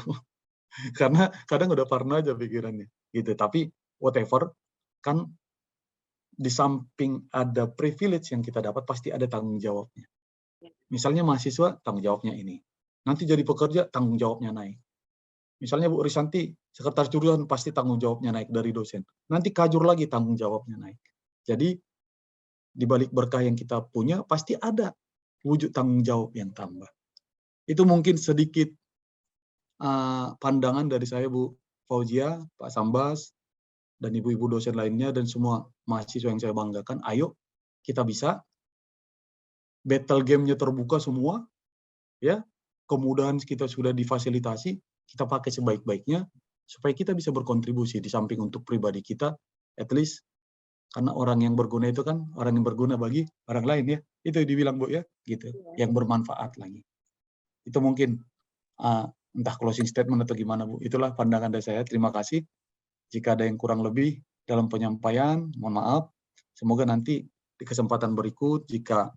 Karena kadang udah parno aja pikirannya. Gitu. Tapi whatever, kan di samping ada privilege yang kita dapat, pasti ada tanggung jawabnya. Misalnya mahasiswa, tanggung jawabnya ini. Nanti jadi pekerja, tanggung jawabnya naik. Misalnya Bu Risanti, sekretaris jurusan, pasti tanggung jawabnya naik dari dosen. Nanti kajur lagi, tanggung jawabnya naik. Jadi, di balik berkah yang kita punya, pasti ada wujud tanggung jawab yang tambah. Itu mungkin sedikit pandangan dari saya Bu Fauzia, Pak Sambas, dan ibu-ibu dosen lainnya, dan semua mahasiswa yang saya banggakan. Ayo, kita bisa. Battle game-nya terbuka semua. Ya, kemudahan kita sudah difasilitasi, kita pakai sebaik-baiknya, supaya kita bisa berkontribusi di samping untuk pribadi kita, at least. Karena orang yang berguna itu kan orang yang berguna bagi orang lain ya. Itu dibilang Bu ya, gitu. Yang bermanfaat lagi. Itu mungkin entah closing statement atau gimana Bu. Itulah pandangan dari saya. Terima kasih. Jika ada yang kurang lebih dalam penyampaian, mohon maaf. Semoga nanti di kesempatan berikut jika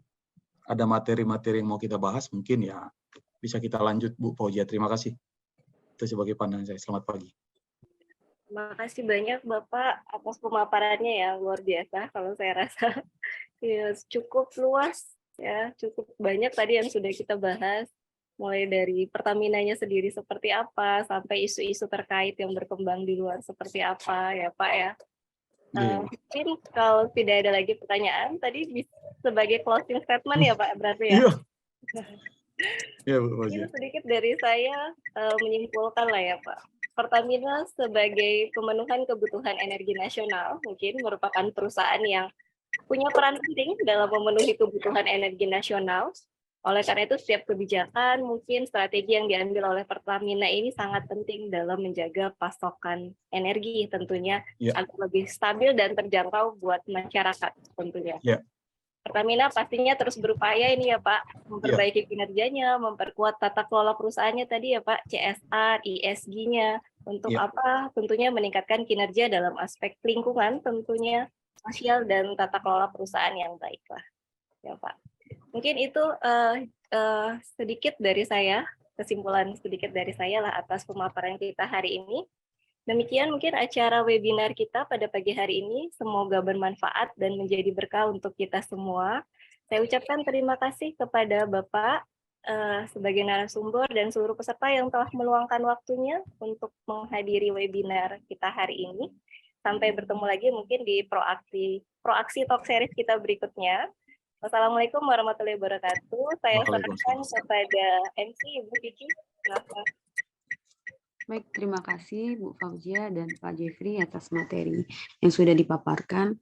ada materi-materi yang mau kita bahas, mungkin ya bisa kita lanjut Bu Fauzia. Terima kasih. Itu sebagai pandangan saya. Selamat pagi. Terima kasih banyak Bapak atas pemaparannya ya, luar biasa kalau saya rasa. Ya, cukup luas ya, cukup banyak tadi yang sudah kita bahas, mulai dari Pertaminanya sendiri seperti apa sampai isu-isu terkait yang berkembang di luar seperti apa ya Pak ya. Mungkin kalau tidak ada lagi pertanyaan tadi sebagai closing statement ya Pak berarti ya. Mungkin sedikit dari saya menyimpulkan lah ya Pak. Pertamina sebagai pemenuhan kebutuhan energi nasional mungkin merupakan perusahaan yang punya peran penting dalam memenuhi kebutuhan energi nasional. Oleh karena itu, setiap kebijakan, mungkin strategi yang diambil oleh Pertamina ini sangat penting dalam menjaga pasokan energi tentunya agar lebih stabil dan terjangkau buat masyarakat tentunya. Pertamina pastinya terus berupaya ini ya Pak, memperbaiki kinerjanya, memperkuat tata kelola perusahaannya tadi ya Pak, CSR, ESG-nya, untuk apa? Tentunya meningkatkan kinerja dalam aspek lingkungan tentunya, sosial dan tata kelola perusahaan yang baik lah ya Pak. Mungkin itu sedikit dari saya, kesimpulan sedikit dari saya lah atas pemaparan kita hari ini. Demikian mungkin acara webinar kita pada pagi hari ini. Semoga bermanfaat dan menjadi berkah untuk kita semua. Saya ucapkan terima kasih kepada Bapak sebagai narasumber dan seluruh peserta yang telah meluangkan waktunya untuk menghadiri webinar kita hari ini. Sampai bertemu lagi mungkin di Proaksi Talk Series kita berikutnya. Wassalamualaikum warahmatullahi wabarakatuh. Saya serahkan kepada MC Ibu Vicky. Baik, terima kasih Bu Fauzia dan Pak Jeffrey atas materi yang sudah dipaparkan.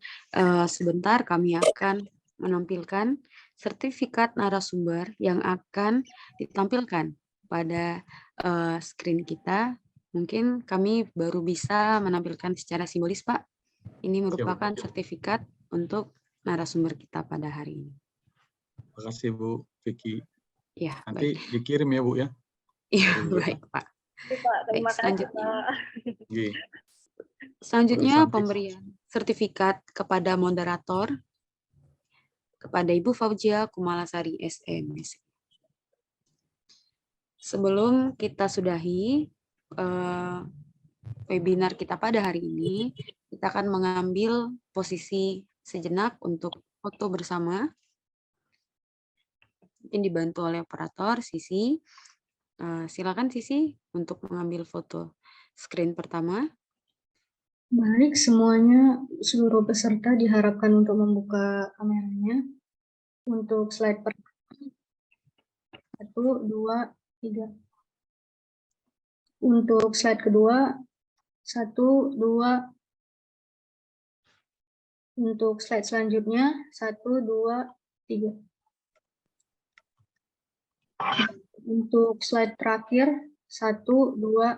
Sebentar kami akan menampilkan sertifikat narasumber yang akan ditampilkan pada screen kita. Mungkin kami baru bisa menampilkan secara simbolis, Pak. Ini merupakan sertifikat untuk narasumber kita pada hari ini. Terima kasih Bu Vicky. Ya, nanti baik. dikirim ya Bu ya. Iya, baik Pak. Terima kasih Pak. Selanjutnya pemberian sertifikat kepada moderator, kepada Ibu Fauzia Kumalasari SMS. Sebelum kita sudahi webinar kita pada hari ini, kita akan mengambil posisi sejenak untuk foto bersama. Mungkin dibantu oleh operator Sisi. Silakan Sisi untuk mengambil foto screen pertama. Baik, semuanya, seluruh peserta diharapkan untuk membuka kameranya. Untuk slide pertama, 1, 2, 3. Untuk slide kedua, 1, 2. Untuk slide selanjutnya, 1, 2, 3. Untuk slide terakhir, 1, 2.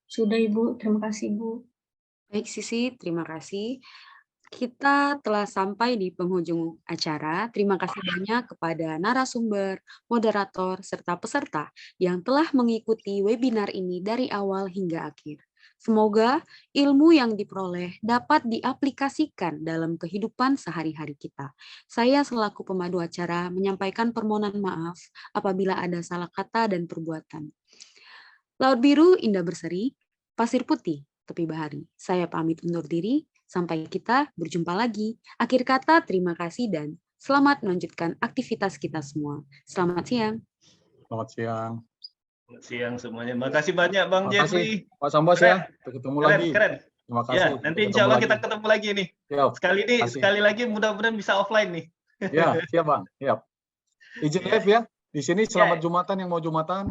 Sudah Ibu, terima kasih Ibu. Baik Sisi, terima kasih. Kita telah sampai di penghujung acara. Terima kasih banyak kepada narasumber, moderator, serta peserta yang telah mengikuti webinar ini dari awal hingga akhir. Semoga ilmu yang diperoleh dapat diaplikasikan dalam kehidupan sehari-hari kita. Saya selaku pemandu acara menyampaikan permohonan maaf apabila ada salah kata dan perbuatan. Laut biru indah berseri, pasir putih tepi bahari. Saya pamit undur diri, sampai kita berjumpa lagi. Akhir kata, terima kasih dan selamat melanjutkan aktivitas kita semua. Selamat siang. Selamat siang. Selamat siang semuanya. Makasih banyak Bang Jeffrey. Pak Sambas ya. Ketemu lagi. Keren. Terima kasih. Ya, nanti insya Allah kita ketemu lagi nih. Siap. Sekali lagi mudah-mudahan bisa offline nih. Ya, siap Bang. Siap. Izin live ya. Di sini selamat Jumatan yang mau Jumatan.